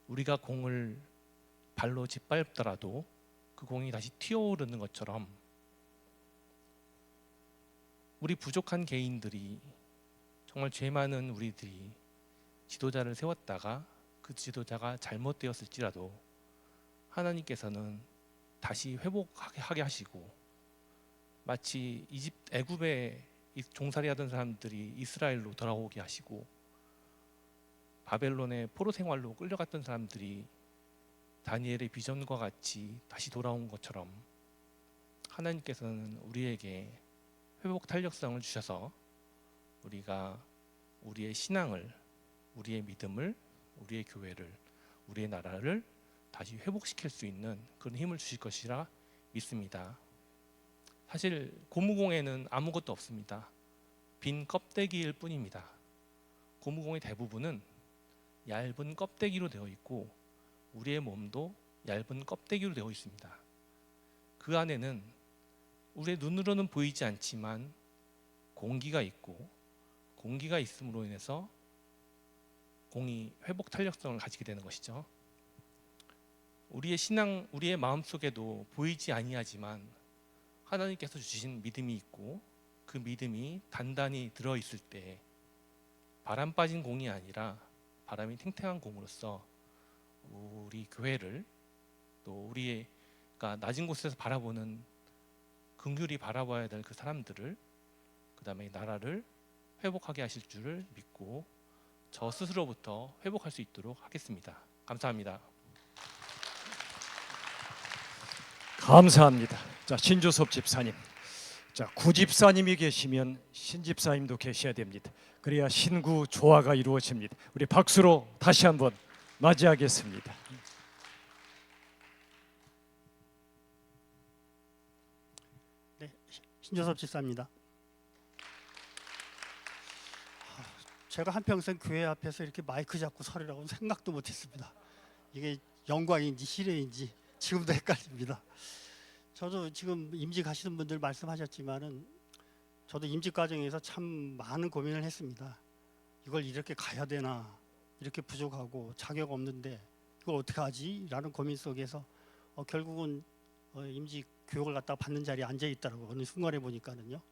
우리가 공을 발로 짓밟더라도 그 공이 다시 튀어오르는 것처럼 우리 부족한 개인들이, 정말 죄 많은 우리들이 지도자를 세웠다가 그 지도자가 잘못되었을지라도 하나님께서는 다시 회복하게 하시고, 마치 애굽에 종살이하던 사람들이 이스라엘로 돌아오게 하시고 바벨론의 포로 생활로 끌려갔던 사람들이 다니엘의 비전과 같이 다시 돌아온 것처럼 하나님께서는 우리에게 회복 탄력성을 주셔서 우리가 우리의 신앙을, 우리의 믿음을, 우리의 교회를, 우리의 나라를 다시 회복시킬 수 있는 그런 힘을 주실 것이라 믿습니다. 사실 고무공에는 아무것도 없습니다. 빈 껍데기일 뿐입니다. 고무공의 대부분은 얇은 껍데기로 되어 있고 우리의 몸도 얇은 껍데기로 되어 있습니다. 그 안에는 우리의 눈으로는 보이지 않지만 공기가 있고, 공기가 있음으로 인해서 공이 회복 탄력성을 가지게 되는 것이죠. 우리의 신앙, 우리의 마음속에도 보이지 아니하지만 하나님께서 주신 믿음이 있고, 그 믿음이 단단히 들어있을 때 바람 빠진 공이 아니라 바람이 탱탱한 공으로서 우리 교회를, 또 우리가 낮은 곳에서 바라보는, 긍휼히 바라봐야 될 그 사람들을, 그 다음에 나라를 회복하게 하실 줄을 믿고 저 스스로부터 회복할 수 있도록 하겠습니다. 감사합니다. 감사합니다. 자, 신주섭 집사님. 자, 구집사님이 계시면 신집사님도 계셔야 됩니다. 그래야 신구 조화가 이루어집니다. 우리 박수로 다시 한번 맞이하겠습니다. 네, 신조섭 집사입니다. 제가 한평생 교회 앞에서 이렇게 마이크 잡고 서리라고는 생각도 못했습니다. 이게 영광인지 실례인지 지금도 헷갈립니다. 저도 지금 임직 하시는 분들 말씀하셨지만은 저도 임직 과정에서 참 많은 고민을 했습니다. 이걸 이렇게 가야 되나, 이렇게 부족하고 자격 없는데 이걸 어떻게 하지? 라는 고민 속에서 결국은 임직 교육을 갖다가 받는 자리에 앉아 있더라고요. 어느 순간에 보니까는요.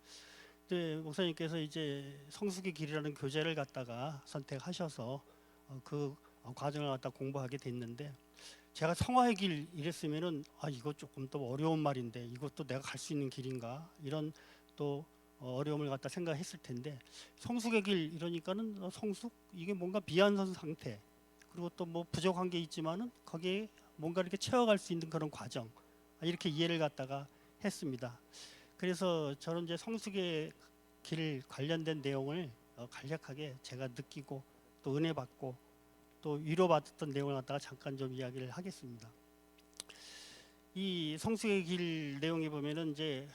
근데 목사님께서 이제 성숙의 길이라는 교재를 갖다가 선택하셔서 그 과정을 갖다 공부하게 됐는데, 제가 성화의 길 이랬으면은 이거 조금 또 어려운 말인데 이것도 내가 갈 수 있는 길인가, 이런 또 어려움을 갖다 생각했을 텐데, 성숙의 길 이러니까는 성숙, 이게 뭔가 비완성 상태, 그리고 또 뭐 부족한 게 있지만은 거기에 뭔가 이렇게 채워갈 수 있는 그런 과정, 이렇게 이해를 갖다가 했습니다. 그래서 저는 이제 성숙의 길 관련된 내용을 간략하게 제가 느끼고 또 은혜 받고 또 위로받았던 내용을 갖다가 잠깐 좀 이야기를 하겠습니다. 이 성숙의 길 내용에 보면은 이제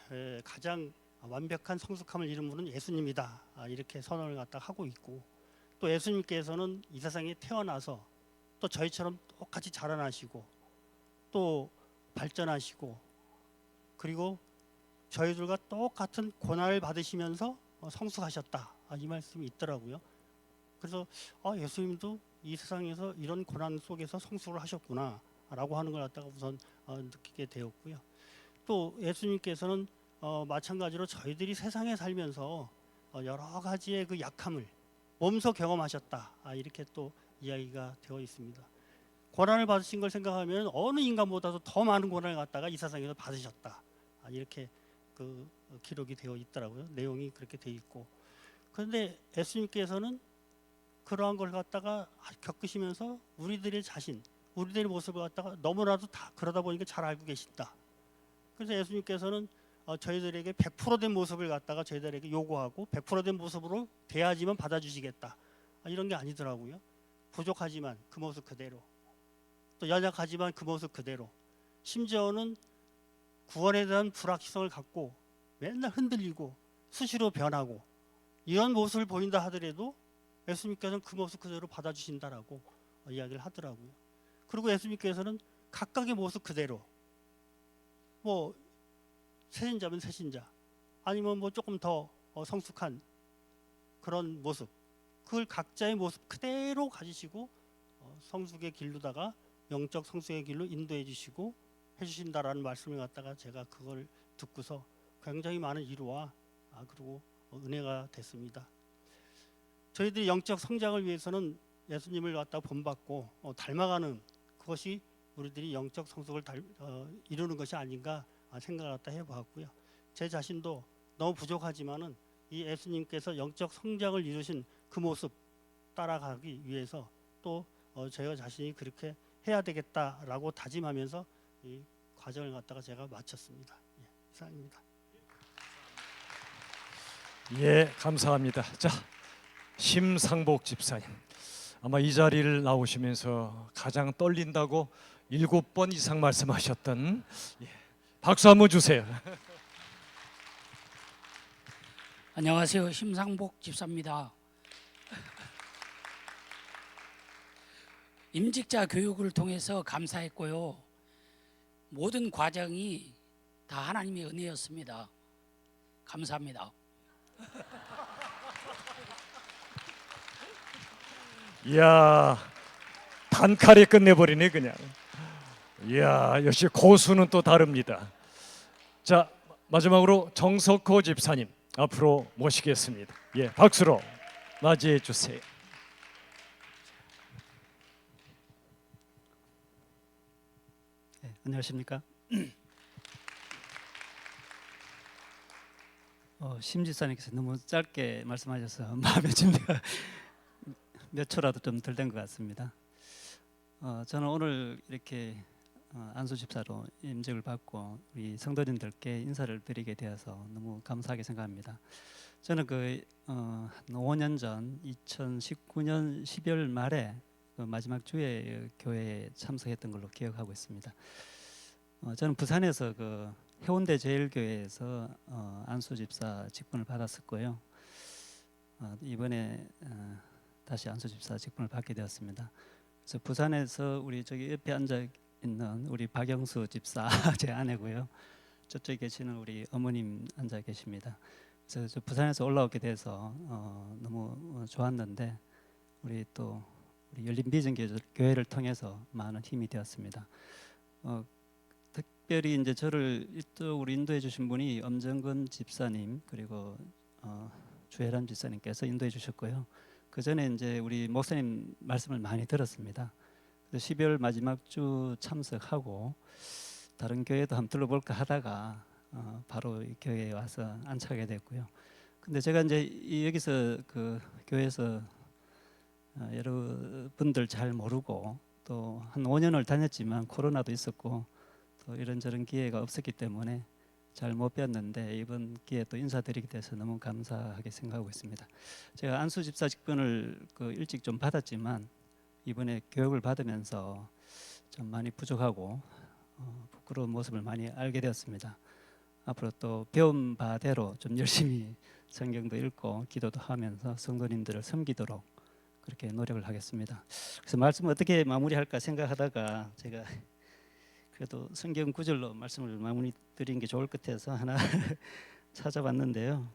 가장 완벽한 성숙함을 이룬 분은 예수님이다, 이렇게 선언을 갖다가 하고 있고, 또 예수님께서는 이 세상에 태어나서 또 저희처럼 똑같이 자라나시고 또 발전하시고, 그리고 저희들과 똑같은 고난을 받으시면서 성숙하셨다, 이 말씀이 있더라고요. 그래서 예수님도 이 세상에서 이런 고난 속에서 성숙을 하셨구나 라고 하는 걸 갖다가 우선 느끼게 되었고요. 또 예수님께서는 마찬가지로 저희들이 세상에 살면서 여러 가지의 그 약함을 몸소 경험하셨다, 이렇게 또 이야기가 되어 있습니다. 고난을 받으신 걸 생각하면 어느 인간보다도 더 많은 고난을 갖다가 이 세상에서 받으셨다, 이렇게 그 기록이 되어 있더라고요. 내용이 그렇게 되어 있고, 그런데 예수님께서는 그러한 걸 갖다가 겪으시면서 우리들의 자신, 우리들의 모습을 갖다가 너무나도 다 그러다 보니까 잘 알고 계신다. 그래서 예수님께서는 저희들에게 100%된 모습을 갖다가 저희들에게 요구하고 100%된 모습으로 대하지만 받아주시겠다, 이런 게 아니더라고요. 부족하지만 그 모습 그대로, 또 연약하지만 그 모습 그대로, 심지어는 구원에 대한 불확실성을 갖고 맨날 흔들리고 수시로 변하고 이런 모습을 보인다 하더라도 예수님께서는 그 모습 그대로 받아주신다라고 이야기를 하더라고요. 그리고 예수님께서는 각각의 모습 그대로, 뭐 새신자면 새신자, 아니면 뭐 조금 더 성숙한 그런 모습, 그걸 각자의 모습 그대로 가지시고 성숙의 길로다가 영적 성숙의 길로 인도해 주시고 해주신다라는 말씀을 갖다가 제가 그걸 듣고서 굉장히 많은 위로와 그리고 은혜가 됐습니다. 저희들이 영적 성장을 위해서는 예수님을 갖다 본받고 닮아가는 그것이 우리들이 영적 성숙을 이루는 것이 아닌가 생각을 갖다 해보았고요. 제 자신도 너무 부족하지만은 이 예수님께서 영적 성장을 이루신 그 모습 따라가기 위해서 또 저희 자신이 그렇게 해야 되겠다라고 다짐하면서 이 과정을 갖다가 제가 마쳤습니다. 예, 이상입니다. 예, 감사합니다. 자, 심상복 집사님. 아마 이 자리를 나오시면서 가장 떨린다고 7번 이상 말씀하셨던 박수 한번 주세요. 안녕하세요. 심상복 집사입니다. 임직자 교육을 통해서 감사했고요. 모든 과정이 다 하나님의 은혜였습니다. 감사합니다. 이야, 단칼에 끝내버리네 그냥. 이야, 역시 고수는 또 다릅니다. 자, 마지막으로 정석호 집사님 앞으로 모시겠습니다. 예, 박수로 맞이해 주세요. 네, 안녕하십니까? 심 지사님께서 너무 짧게 말씀하셔서 마음의 준비가 몇 초라도 좀 덜 된 것 같습니다. 저는 오늘 이렇게 안수 집사로 임직을 받고 우리 성도님들께 인사를 드리게 되어서 너무 감사하게 생각합니다. 저는 한 5년 전 2019년 12월 말에 그 마지막 주에 교회에 참석했던 걸로 기억하고 있습니다. 저는 부산에서 그 해운대 제일교회에서 안수 집사 직분을 받았었고요. 이번에 다시 안수 집사 직분을 받게 되었습니다. 그래서 부산에서 우리 저기 옆에 앉아 있는 우리 박영수 집사 제 아내고요. 저쪽에 계시는 우리 어머님 앉아 계십니다. 그래서 저 부산에서 올라오게 돼서 너무 좋았는데 우리 열린 비전 교회를 통해서 많은 힘이 되었습니다. 특별히 이제 저를 이쪽으로 인도해 주신 분이 엄정근 집사님 그리고 주혜란 집사님께서 인도해 주셨고요. 그 전에 이제 우리 목사님 말씀을 많이 들었습니다. 그래서 12월 마지막 주 참석하고 다른 교회도 한번 둘러볼까 하다가 바로 이 교회에 와서 안착하게 됐고요. 근데 제가 이제 여기서 그 교회에서 여러분들 잘 모르고 또 한 5년을 다녔지만 코로나도 있었고 또 이런저런 기회가 없었기 때문에 잘 못 뵀는데 이번 기회에 또 인사드리게 돼서 너무 감사하게 생각하고 있습니다. 제가 안수 집사 직분을 일찍 좀 받았지만 이번에 교육을 받으면서 좀 많이 부족하고 부끄러운 모습을 많이 알게 되었습니다. 앞으로 또 배운 바대로 좀 열심히 성경도 읽고 기도도 하면서 성도님들을 섬기도록 그렇게 노력을 하겠습니다. 그래서 말씀을 어떻게 마무리할까 생각하다가 제가 그래도 성경 구절로 말씀을 마무리 드리는 게 좋을 것 같아서 하나 찾아봤는데요.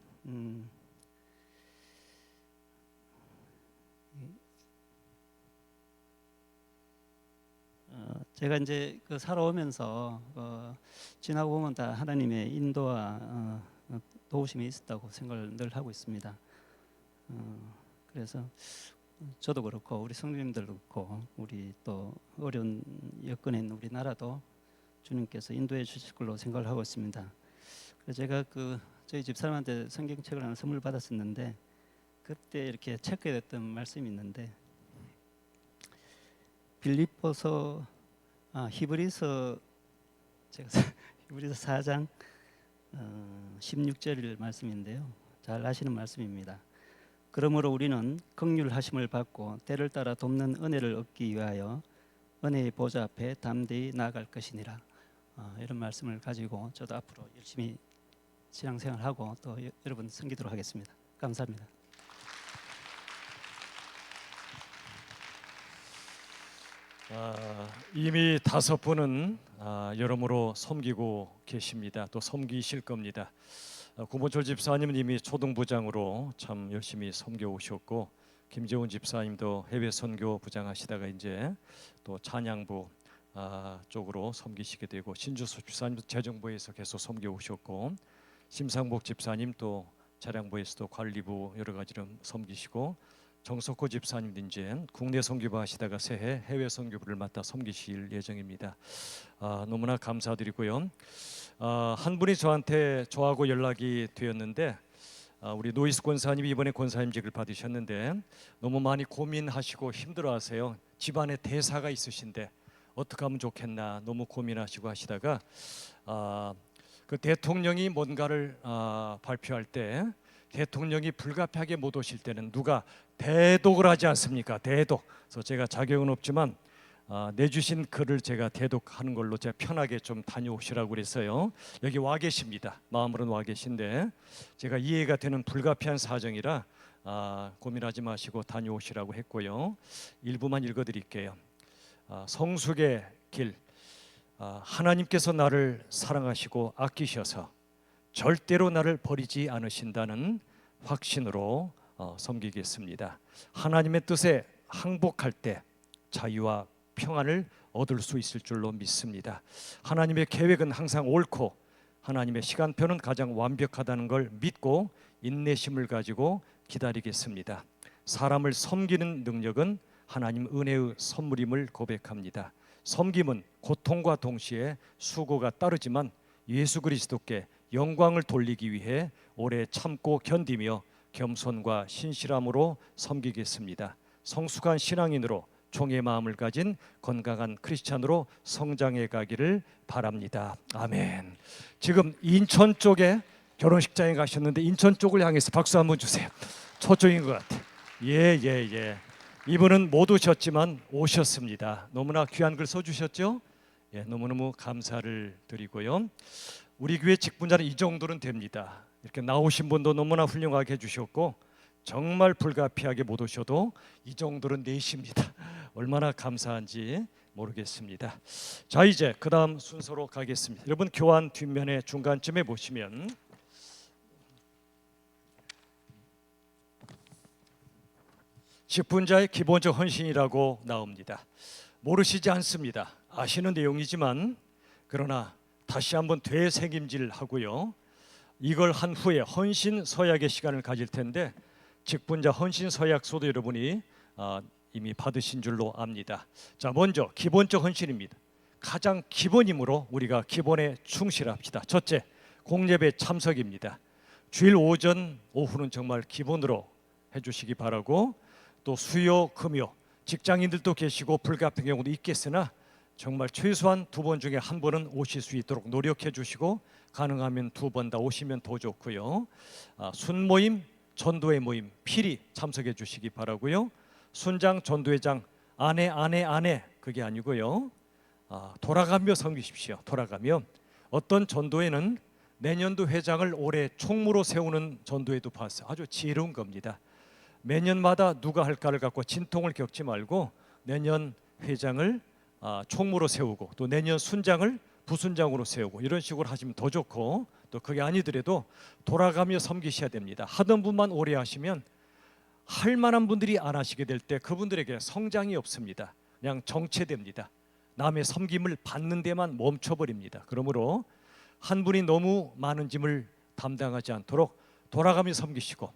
제가 이제 살아오면서 지나고 보면 다 하나님의 인도와 도우심이 있었다고 생각을 늘 하고 있습니다. 그래서 저도 그렇고 우리 성도님들도 그렇고 우리 또 어려운 여건에 있는 우리나라도 주님께서 인도해 주실 걸로 생각을 하고 있습니다. 그래서 제가 저희 집사람한테 성경책을 하나 선물 받았었는데 그때 이렇게 체크했던 말씀이 있는데 히브리서 4장 16절 말씀인데요. 잘 아시는 말씀입니다. 그러므로 우리는 긍휼하심을 받고 때를 따라 돕는 은혜를 얻기 위하여 은혜의 보좌 앞에 담대히 나아갈 것이니라. 이런 말씀을 가지고 저도 앞으로 열심히 신앙생활하고 또 여러분 섬기도록 하겠습니다. 감사합니다. 이미 5분은 여러모로 섬기고 계십니다. 또 섬기실 겁니다. 구본철 집사님은 이미 초등부장으로 참 열심히 섬겨 오셨고 김재훈 집사님도 해외 선교 부장하시다가 이제 또 찬양부 쪽으로 섬기시게 되고 신주수 집사님도 재정부에서 계속 섬겨 오셨고 심상복 집사님 또 차량부에서도 관리부 여러 가지로 섬기시고 정석호 집사님도 이제 국내 선교부 하시다가 새해 해외 선교부를 맡아 섬기실 예정입니다. 너무나 감사드리고요. 한 분이 저하고 연락이 되었는데 우리 노이스 권사님이 이번에 권사임직을 받으셨는데 너무 많이 고민하시고 힘들어하세요. 집안에 대사가 있으신데 어떻게 하면 좋겠나 너무 고민하시고 하시다가 그 대통령이 뭔가를 발표할 때 대통령이 불가피하게 못 오실 때는 누가 대독을 하지 않습니까? 대독. 그래서 제가 자격은 없지만 내주신 글을 제가 대독하는 걸로 제가 편하게 좀 다녀오시라고 그랬어요. 여기 와 계십니다. 마음으로는 와 계신데 제가 이해가 되는 불가피한 사정이라 고민하지 마시고 다녀오시라고 했고요. 일부만 읽어드릴게요. 성숙의 길. 하나님께서 나를 사랑하시고 아끼셔서 절대로 나를 버리지 않으신다는 확신으로 섬기겠습니다. 하나님의 뜻에 항복할 때 자유와 평안을 얻을 수 있을 줄로 믿습니다. 하나님의 계획은 항상 옳고 하나님의 시간표는 가장 완벽하다는 걸 믿고 인내심을 가지고 기다리겠습니다. 사람을 섬기는 능력은 하나님 은혜의 선물임을 고백합니다. 섬김은 고통과 동시에 수고가 따르지만 예수 그리스도께 영광을 돌리기 위해 오래 참고 견디며 겸손과 신실함으로 섬기겠습니다. 성숙한 신앙인으로 종의 마음을 가진 건강한 크리스찬으로 성장해 가기를 바랍니다. 아멘. 지금 인천 쪽에 결혼식장에 가셨는데 인천 쪽을 향해서 박수 한번 주세요. 저쪽인 것 같아요. 예. 이분은 못 오셨지만 오셨습니다. 너무나 귀한 글 써주셨죠? 예, 너무너무 감사를 드리고요. 우리 교회 직분자는 이 정도는 됩니다. 이렇게 나오신 분도 너무나 훌륭하게 해주셨고 정말 불가피하게 못 오셔도 이 정도는 내십니다. 얼마나 감사한지 모르겠습니다. 자, 이제 그 다음 순서로 가겠습니다. 여러분 교환 뒷면에 중간쯤에 보시면 직분자의 기본적 헌신이라고 나옵니다. 모르시지 않습니다. 아시는 내용이지만 그러나 다시 한번 되새김질하고요. 이걸 한 후에 헌신 서약의 시간을 가질 텐데 직분자 헌신 서약서도 여러분이 이미 받으신 줄로 압니다. 자, 먼저 기본적 헌신입니다. 가장 기본이므로 우리가 기본에 충실합시다. 첫째, 공예배 참석입니다. 주일 오전, 오후는 정말 기본으로 해주시기 바라고 또 수요, 금요 직장인들도 계시고 불가피한 경우도 있겠으나 정말 최소한 2번 중에 1번은 오실 수 있도록 노력해 주시고 가능하면 2번 다 오시면 더 좋고요. 순모임, 전도회 모임 필히 참석해 주시기 바라고요. 순장, 전도회장 안에 그게 아니고요. 돌아가며 섬기십시오. 돌아가며 어떤 전도회는 내년도 회장을 올해 총무로 세우는 전도회도 봤어요. 아주 지혜로운 겁니다. 매년마다 누가 할까를 갖고 진통을 겪지 말고 내년 회장을 총무로 세우고 또 내년 순장을 부순장으로 세우고 이런 식으로 하시면 더 좋고 또 그게 아니더라도 돌아가며 섬기셔야 됩니다. 하던 분만 오래 하시면 할 만한 분들이 안 하시게 될 때 그분들에게 성장이 없습니다. 그냥 정체됩니다. 남의 섬김을 받는 데만 멈춰버립니다. 그러므로 한 분이 너무 많은 짐을 담당하지 않도록 돌아가며 섬기시고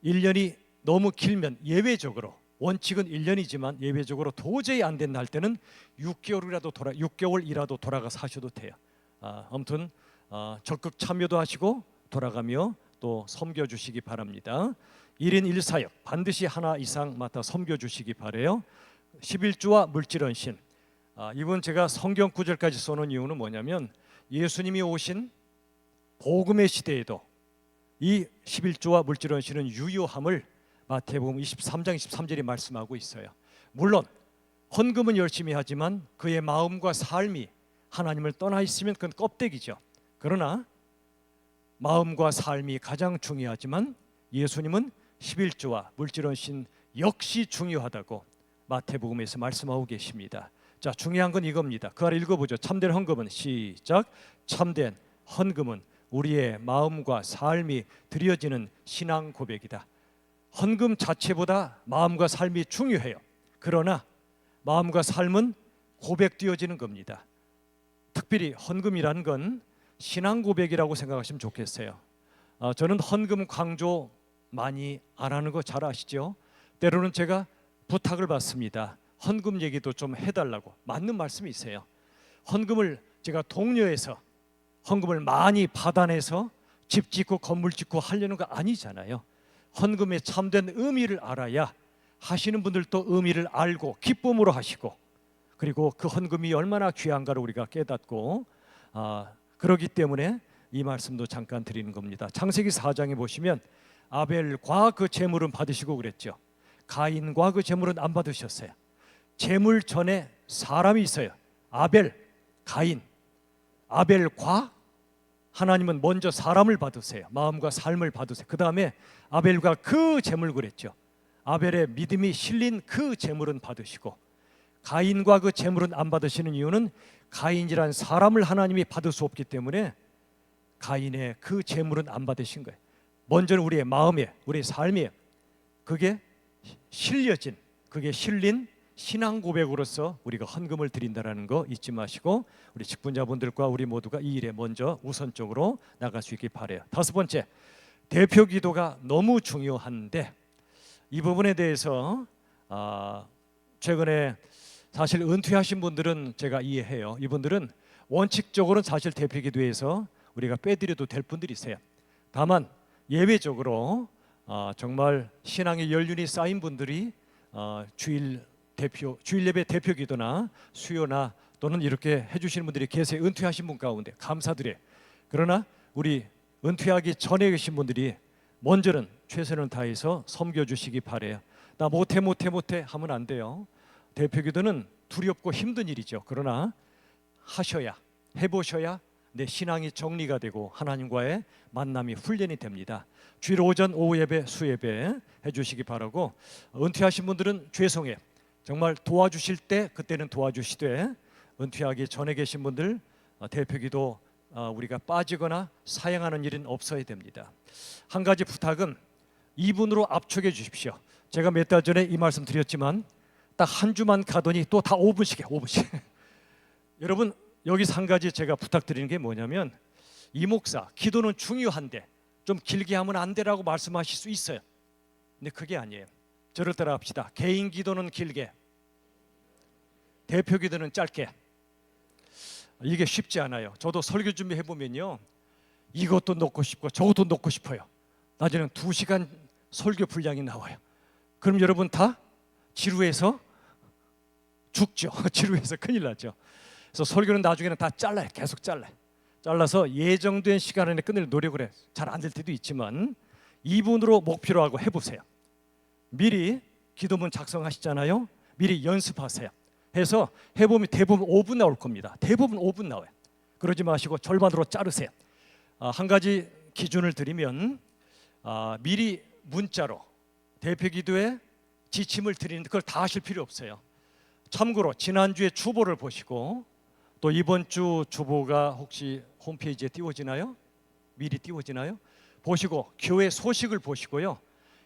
1년이 너무 길면 예외적으로 원칙은 1년이지만 예외적으로 도저히 안 된다 할 때는 6개월이라도 돌아가서 하셔도 돼요. 아무튼 적극 참여도 하시고 돌아가며 또 섬겨주시기 바랍니다. 1인 1사역 반드시 하나 이상 맡아 섬겨주시기 바래요. 11조와 물질헌신. 이번 제가 성경 구절까지 써놓은 이유는 뭐냐면 예수님이 오신 복음의 시대에도 이 11조와 물질헌신은 유효함을 마태복음 23장 23절이 말씀하고 있어요. 물론 헌금은 열심히 하지만 그의 마음과 삶이 하나님을 떠나 있으면 그건 껍데기죠. 그러나 마음과 삶이 가장 중요하지만 예수님은 11조와 물질헌신 역시 중요하다고 마태복음에서 말씀하고 계십니다. 자, 중요한 건 이겁니다. 그 아래 읽어보죠. 참된 헌금은 시작. 참된 헌금은 우리의 마음과 삶이 드려지는 신앙 고백이다. 헌금 자체보다 마음과 삶이 중요해요. 그러나 마음과 삶은 고백되어지는 겁니다. 특별히 헌금이라는 건 신앙 고백이라고 생각하시면 좋겠어요. 저는 헌금 강조 많이 안 하는 거 잘 아시죠? 때로는 제가 부탁을 받습니다. 헌금 얘기도 좀 해달라고. 맞는 말씀이세요. 헌금을 제가 독려해서 헌금을 많이 받아내서 집 짓고 건물 짓고 하려는 거 아니잖아요. 헌금의 참된 의미를 알아야 하시는 분들도 의미를 알고 기쁨으로 하시고 그리고 그 헌금이 얼마나 귀한가를 우리가 깨닫고 그러기 때문에 이 말씀도 잠깐 드리는 겁니다. 창세기 4장에 보시면 아벨과 그 제물은 받으시고 그랬죠. 가인과 그 제물은 안 받으셨어요. 제물 전에 사람이 있어요. 아벨, 가인. 아벨과 하나님은 먼저 사람을 받으세요. 마음과 삶을 받으세요. 그 다음에 아벨과 그 제물 그랬죠. 아벨의 믿음이 실린 그 제물은 받으시고, 가인과 그 제물은 안 받으시는 이유는 가인이란 사람을 하나님이 받을 수 없기 때문에 가인의 그 제물은 안 받으신 거예요. 먼저는 우리의 마음에, 우리의 삶에 그게 실려진, 그게 실린 신앙 고백으로서 우리가 헌금을 드린다는 거 잊지 마시고, 우리 직분자분들과 우리 모두가 이 일에 먼저 우선적으로 나갈 수 있길 바라요. 다섯 번째, 대표 기도가 너무 중요한데 이 부분에 대해서 최근에 사실 은퇴하신 분들은 제가 이해해요. 이분들은 원칙적으로는 사실 대표 기도에서 우리가 빼드려도 될 분들이세요. 다만 예외적으로 정말 신앙의 연륜이 쌓인 분들이 주일 예배 대표 기도나 수요나 또는 이렇게 해주시는 분들이 계세요. 은퇴하신 분 가운데 감사드려요. 그러나 우리 은퇴하기 전에 계신 분들이 먼저는 최선을 다해서 섬겨주시기 바래요. 나 못해 하면 안 돼요. 대표 기도는 두렵고 힘든 일이죠. 그러나 하셔야, 해보셔야 내 신앙이 정리가 되고 하나님과의 만남이 훈련이 됩니다. 주일 오전 오후 예배 수예배 해주시기 바라고, 은퇴하신 분들은 죄송해요. 정말 도와주실 때 그때는 도와주시되 은퇴하기 전에 계신 분들 대표기도 우리가 빠지거나 사양하는 일은 없어야 됩니다. 한 가지 부탁은 이분으로 압축해 주십시오. 제가 몇 달 전에 이 말씀 드렸지만 딱 한 주만 가더니 또 다 5분씩이에요. 5분씩. 여러분 여기서 한 가지 제가 부탁드리는 게 뭐냐면, 이 목사 기도는 중요한데 좀 길게 하면 안 되라고 말씀하실 수 있어요. 근데 그게 아니에요. 저를 따라 합시다. 개인 기도는 길게, 대표 기도는 짧게. 이게 쉽지 않아요. 저도 설교 준비해 보면요, 이것도 넣고 싶고 저것도 넣고 싶어요. 낮에는 2시간 설교 분량이 나와요. 그럼 여러분 다 지루해서 죽죠. 지루해서 큰일 나죠. 그래서 설교는 나중에는 다 잘라요. 계속 잘라서 예정된 시간 안에 끝낼 노력을 해요. 잘 안 될 때도 있지만 2분으로 목표로 하고 해보세요. 미리 기도문 작성하시잖아요. 미리 연습하세요. 해서 해보면 대부분 5분 나올 겁니다. 대부분 5분 나와요. 그러지 마시고 절반으로 자르세요. 한 가지 기준을 드리면 미리 문자로 대표 기도에 지침을 드리는데 그걸 다 하실 필요 없어요. 참고로 지난주에 주보를 보시고, 또 이번 주 주보가 혹시 홈페이지에 띄워지나요? 미리 띄워지나요? 보시고 교회 소식을 보시고요.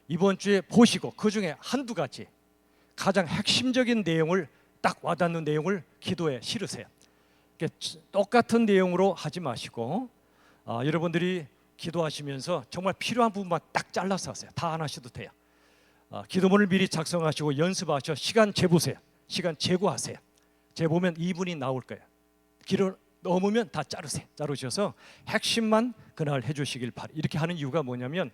이번 주에 보시고 그 중에 한두 가지 가장 핵심적인 내용을 딱 와닿는 내용을 기도에 실으세요. 똑같은 내용으로 하지 마시고 여러분들이 기도하시면서 정말 필요한 부분만 딱 잘라서 하세요. 다 안 하셔도 돼요. 기도문을 미리 작성하시고 연습하셔. 시간 재보세요. 시간 재고하세요. 재보면 2분이 나올 거예요. 길을 넘으면 다 자르셔서 핵심만 그날 해주시길 바랍니다. 이렇게 하는 이유가 뭐냐면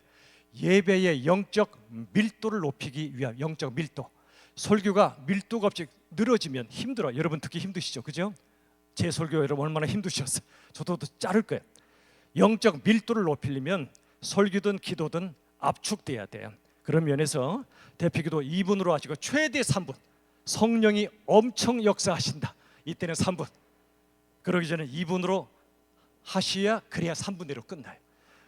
예배의 영적 밀도를 높이기 위한, 영적 밀도. 설교가 밀도가 없이 늘어지면 힘들어. 여러분 듣기 힘드시죠, 그죠? 제 설교 여러분 얼마나 힘드셨어요. 저도 자를 거예요. 영적 밀도를 높이려면 설교든 기도든 압축돼야 돼요. 그런 면에서 대표기도 2분으로 하시고 최대 3분. 성령이 엄청 역사하신다. 이때는 3분. 그러기 전에 2분으로 하셔야, 그래야 3분 내로 끝나요.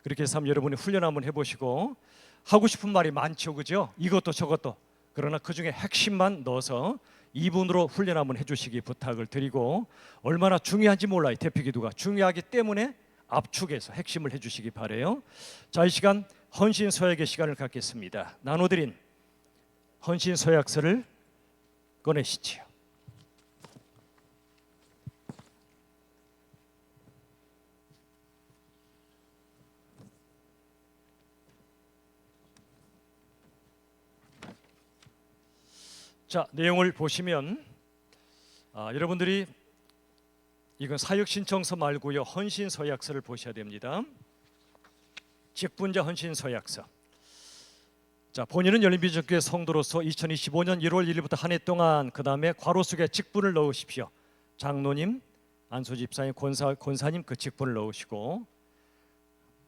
그렇게 해서 한번 여러분이 훈련 한번 해보시고, 하고 싶은 말이 많죠, 그죠? 이것도 저것도. 그러나 그 중에 핵심만 넣어서 2분으로 훈련 한번 해주시기 부탁을 드리고, 얼마나 중요한지 몰라요. 대표기도가 중요하기 때문에 압축해서 핵심을 해주시기 바래요. 자, 이 시간 헌신 서약의 시간을 갖겠습니다. 나눠드린 헌신 서약서를 꺼내시지요. 자, 내용을 보시면 여러분들이 이건 사역 신청서 말고요, 헌신 서약서를 보셔야 됩니다. 직분자 헌신 서약서. 자, 본인은 열린비전교회 성도로서 2025년 1월 1일부터 한 해 동안 그 다음에 괄호 속에 직분을 넣으십시오. 장로님, 안수집사님, 권사님 그 직분을 넣으시고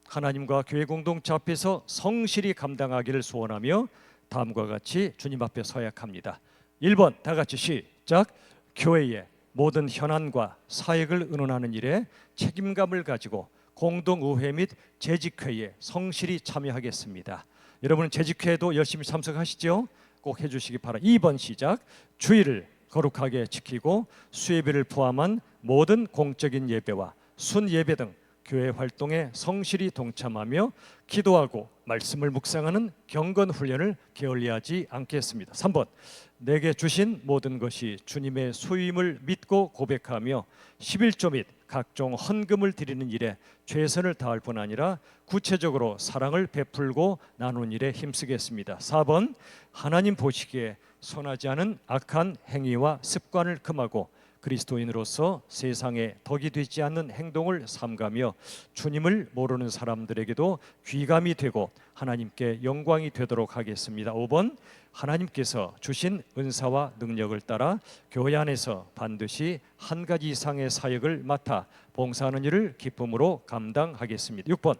하나님과 교회 공동체 앞에서 성실히 감당하기를 소원하며 다음과 같이 주님 앞에 서약합니다. 1번 다 같이 시작. 교회의 모든 현안과 사역을 의논하는 일에 책임감을 가지고 공동의회 및 재직회에 성실히 참여하겠습니다. 여러분은 재직회에도 열심히 참석하시죠? 꼭 해주시기 바랍니다. 2번 시작. 주일을 거룩하게 지키고 수예배를 포함한 모든 공적인 예배와 순예배 등 교회 활동에 성실히 동참하며 기도하고 말씀을 묵상하는 경건 훈련을 게을리하지 않겠습니다. 3번 내게 주신 모든 것이 주님의 소유임을 믿고 고백하며 11조 및 각종 헌금을 드리는 일에 최선을 다할 뿐 아니라 구체적으로 사랑을 베풀고 나누는 일에 힘쓰겠습니다. 4번 하나님 보시기에 선하지 않은 악한 행위와 습관을 금하고 그리스도인으로서 세상에 덕이 되지 않는 행동을 삼가며 주님을 모르는 사람들에게도 귀감이 되고 하나님께 영광이 되도록 하겠습니다. 5번 하나님께서 주신 은사와 능력을 따라 교회 안에서 반드시 한 가지 이상의 사역을 맡아 봉사하는 일을 기쁨으로 감당하겠습니다. 6번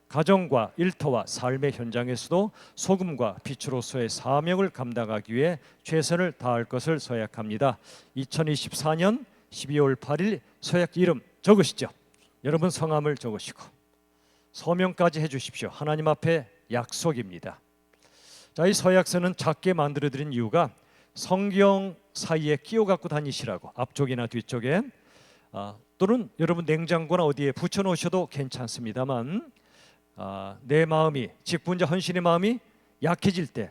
가정과 일터와 삶의 현장에서도 소금과 빛으로서의 사명을 감당하기 위해 최선을 다할 것을 서약합니다. 2024년 12월 8일 서약 이름 적으시죠. 여러분 성함을 적으시고 서명까지 해주십시오. 하나님 앞에 약속입니다. 자, 이 서약서는 작게 만들어드린 이유가 성경 사이에 끼워 갖고 다니시라고 앞쪽이나 뒤쪽에 또는 여러분 냉장고나 어디에 붙여놓으셔도 괜찮습니다만 내 마음이 직분자 헌신의 마음이 약해질 때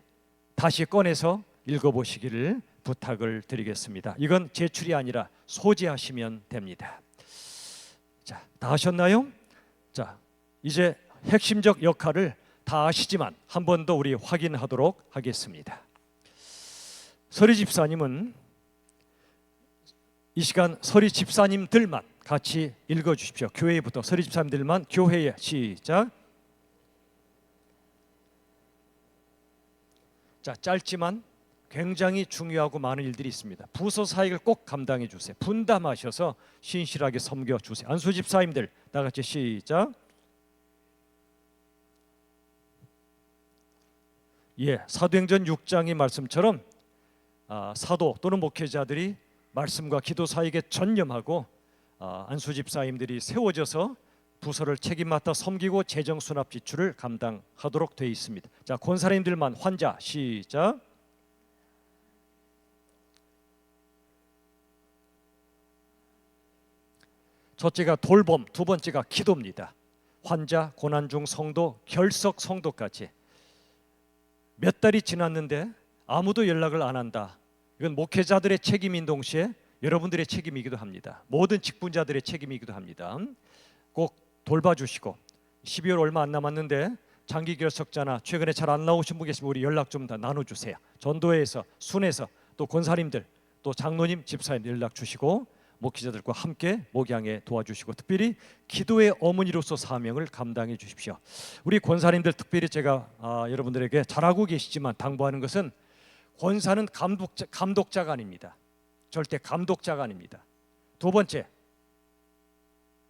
다시 꺼내서 읽어보시기를 부탁을 드리겠습니다. 이건 제출이 아니라 소지하시면 됩니다. 자, 다 하셨나요? 자, 이제 핵심적 역할을 다 아시지만 한 번 더 우리 확인하도록 하겠습니다. 서리 집사님은 이 시간 서리 집사님들만 같이 읽어주십시오. 교회부터 서리 집사님들만 교회에 시작. 자, 짧지만 굉장히 중요하고 많은 일들이 있습니다. 부서 사역을 꼭 감당해 주세요. 분담하셔서 신실하게 섬겨 주세요. 안수 집사님들 다 같이 시작. 예, 사도행전 6장의 말씀처럼 사도 또는 목회자들이 말씀과 기도 사역에 전념하고 안수 집사님들이 세워져서 부서를 책임 맡아 섬기고 재정 수납 지출을 감당하도록 되어 있습니다. 자, 권사님들만 환자 시작. 첫째가 돌봄, 두 번째가 기도입니다. 환자, 고난 중 성도, 결석 성도까지 몇 달이 지났는데 아무도 연락을 안 한다. 이건 목회자들의 책임인 동시에 여러분들의 책임이기도 합니다. 모든 직분자들의 책임이기도 합니다. 꼭 돌봐주시고 12월 얼마 안 남았는데 장기 결석자나 최근에 잘 안 나오신 분 계시면 우리 연락 좀 더 나눠주세요. 전도회에서, 순회에서 또 권사님들, 또 장로님, 집사님 연락 주시고 목회자들과 함께 목양에 도와주시고 특별히 기도의 어머니로서 사명을 감당해 주십시오. 우리 권사님들 특별히 제가 여러분들에게 잘하고 계시지만 당부하는 것은 권사는 감독자가 아닙니다. 절대 감독자가 아닙니다. 두 번째,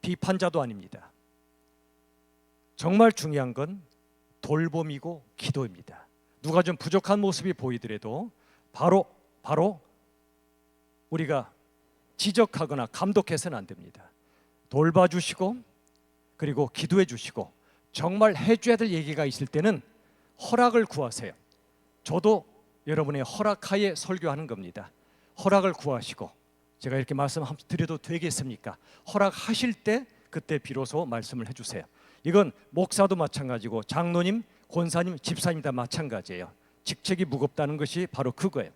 비판자도 아닙니다. 정말 중요한 건 돌봄이고 기도입니다. 누가 좀 부족한 모습이 보이더라도 바로 우리가 지적하거나 감독해서는 안 됩니다. 돌봐주시고 그리고 기도해 주시고 정말 해줘야 될 얘기가 있을 때는 허락을 구하세요. 저도 여러분의 허락하에 설교하는 겁니다. 허락을 구하시고 제가 이렇게 말씀드려도 되겠습니까? 허락하실 때 그때 비로소 말씀을 해주세요. 이건 목사도 마찬가지고 장로님, 권사님, 집사님 다 마찬가지예요. 직책이 무겁다는 것이 바로 그거예요.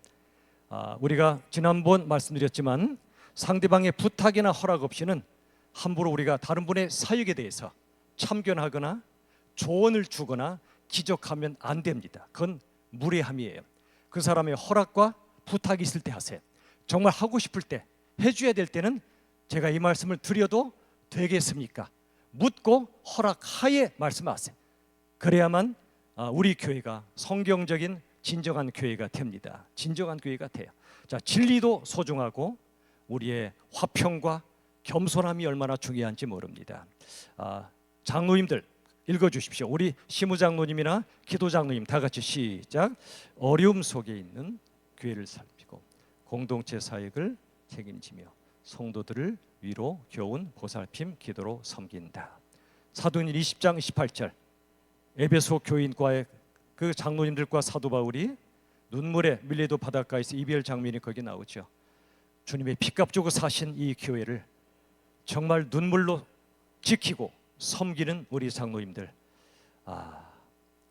우리가 지난번 말씀드렸지만 상대방의 부탁이나 허락 없이는 함부로 우리가 다른 분의 사역에 대해서 참견하거나 조언을 주거나 기적하면 안 됩니다. 그건 무례함이에요. 그 사람의 허락과 부탁이 있을 때 하세요. 정말 하고 싶을 때, 해줘야 될 때는 제가 이 말씀을 드려도 되겠습니까? 묻고 허락하에 말씀하세요. 그래야만 우리 교회가 성경적인 진정한 교회가 됩니다. 진정한 교회가 돼요. 자, 진리도 소중하고 우리의 화평과 겸손함이 얼마나 중요한지 모릅니다. 장로님들 읽어주십시오. 우리 시무장로님이나 기도장로님 다 같이 시작. 어려움 속에 있는 교회를 살피고 공동체 사역을 책임지며 성도들을 위로 교훈 보살핌 기도로 섬긴다. 사도행전 20장 28절 에베소 교인과의 그 장로님들과 사도 바울이 눈물에 밀레도 바닷가에서 이별 장면이 거기 나오죠. 주님의 피값 주고 사신 이 교회를 정말 눈물로 지키고 섬기는 우리 장로님들,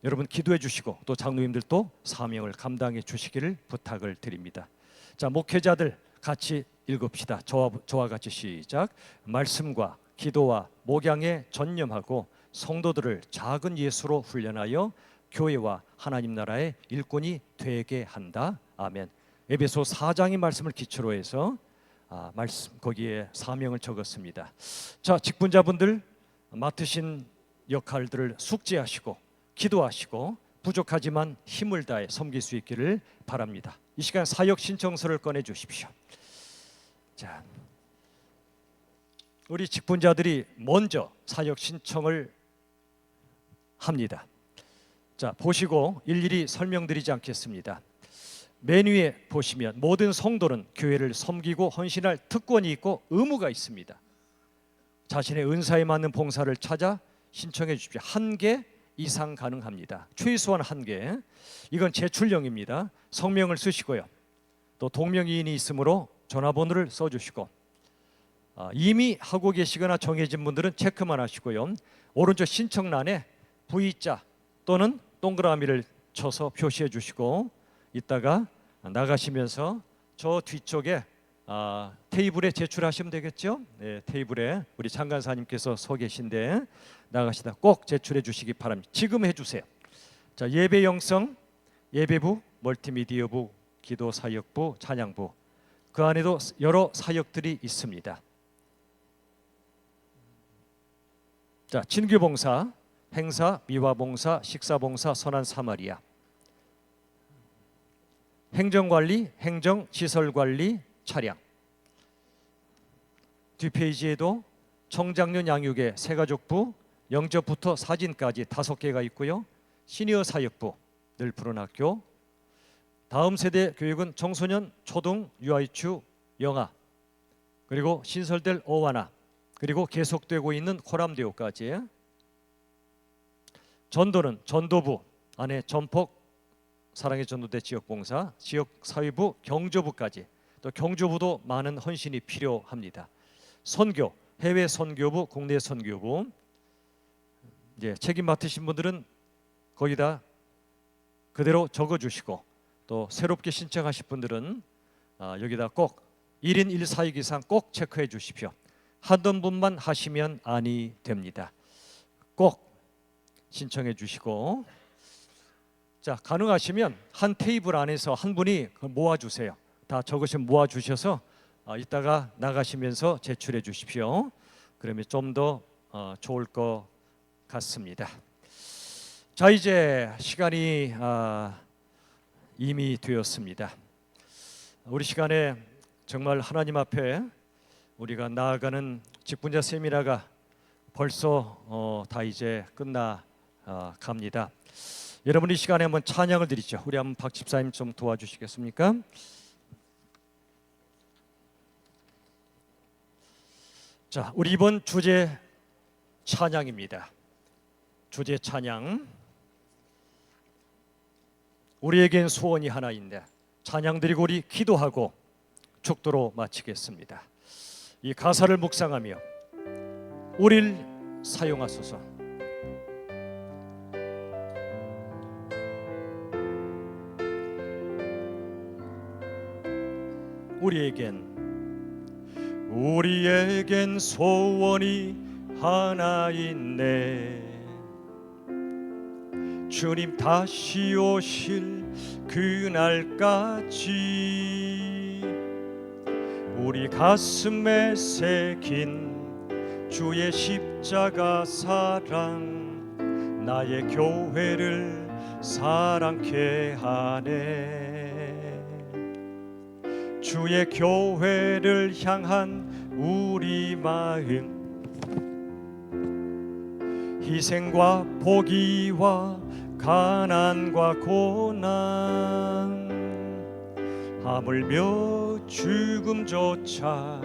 여러분 기도해 주시고 또 장로님들도 사명을 감당해 주시기를 부탁을 드립니다. 자, 목회자들 같이 읽읍시다. 저와 같이 시작. 말씀과 기도와 목양에 전념하고 성도들을 작은 예수로 훈련하여 교회와 하나님 나라의 일꾼이 되게 한다. 아멘. 에베소 4장의 말씀을 기초로 해서 말씀 거기에 사명을 적었습니다. 자, 직분자분들 맡으신 역할들을 숙지하시고 기도하시고 부족하지만 힘을 다해 섬길 수 있기를 바랍니다. 이 시간 사역 신청서를 꺼내 주십시오. 자, 우리 직분자들이 먼저 사역 신청을 합니다. 자, 보시고 일일이 설명드리지 않겠습니다. 맨 위에 보시면 모든 성도는 교회를 섬기고 헌신할 특권이 있고 의무가 있습니다. 자신의 은사에 맞는 봉사를 찾아 신청해 주십시오. 1개 이상 가능합니다. 최소한 1개. 이건 제출령입니다. 성명을 쓰시고요. 또 동명이인이 있으므로 전화번호를 써주시고, 이미 하고 계시거나 정해진 분들은 체크만 하시고요. 오른쪽 신청란에 V자 또는 동그라미를 쳐서 표시해 주시고, 이따가 나가시면서 저 뒤쪽에 테이블에 제출하시면 되겠죠? 네, 테이블에 우리 장관사님께서 서 계신데 나가시다 꼭 제출해 주시기 바랍니다. 지금 해주세요. 자, 예배 영성, 예배부, 멀티미디어부, 기도사역부, 찬양부, 그 안에도 여러 사역들이 있습니다. 자, 친교봉사, 행사, 미화봉사, 식사봉사, 선한 사마리아, 행정관리, 행정시설관리, 차량. 뒷페이지에도 청장년 양육의 새가족부, 영접부터 사진까지 5개가 있고요. 시니어 사역부, 늘 푸른 학교, 다음 세대 교육은 청소년, 초등, 유아유치, 영아, 그리고 신설될 어와나, 그리고 계속되고 있는 호람대오까지. 전도는 전도부 안에 전폭 사랑의 전도대 지역봉사, 지역사회부, 경조부까지, 또 경조부도 많은 헌신이 필요합니다. 선교, 해외 선교부, 국내 선교부, 이제 책임 맡으신 분들은 거기다 그대로 적어주시고, 또 새롭게 신청하실 분들은 여기다 꼭 1인 1사역 이상 꼭 체크해 주십시오. 하던 분만 하시면 아니 됩니다. 꼭 신청해 주시고, 자, 가능하시면 한 테이블 안에서 한 분이 모아주세요. 다 적으시면 모아주셔서 이따가 나가시면서 제출해 주십시오. 그러면 좀 더 좋을 것 같습니다. 자, 이제 시간이 이미 되었습니다. 우리 시간에 정말 하나님 앞에 우리가 나아가는 직분자 세미나가 벌써 다 이제 끝나 갑니다. 여러분 이 시간에 한번 찬양을 드리죠. 우리 한번 박 집사님 좀 도와주시겠습니까? 자, 우리 이번 주제 찬양입니다. 주제 찬양. 우리에겐 소원이 하나인데 찬양 드리고 우리 기도하고 축도로 마치겠습니다. 이 가사를 묵상하며 우리를 사용하소서. 우리에겐 소원이 하나 있네. 주님 다시 오실 그날까지 우리 가슴에 새긴 주의 십자가 사랑, 나의 교회를 사랑케 하네. 주의 교회를 향한 우리 마음, 희생과 포기와 가난과 고난, 하물며 죽음조차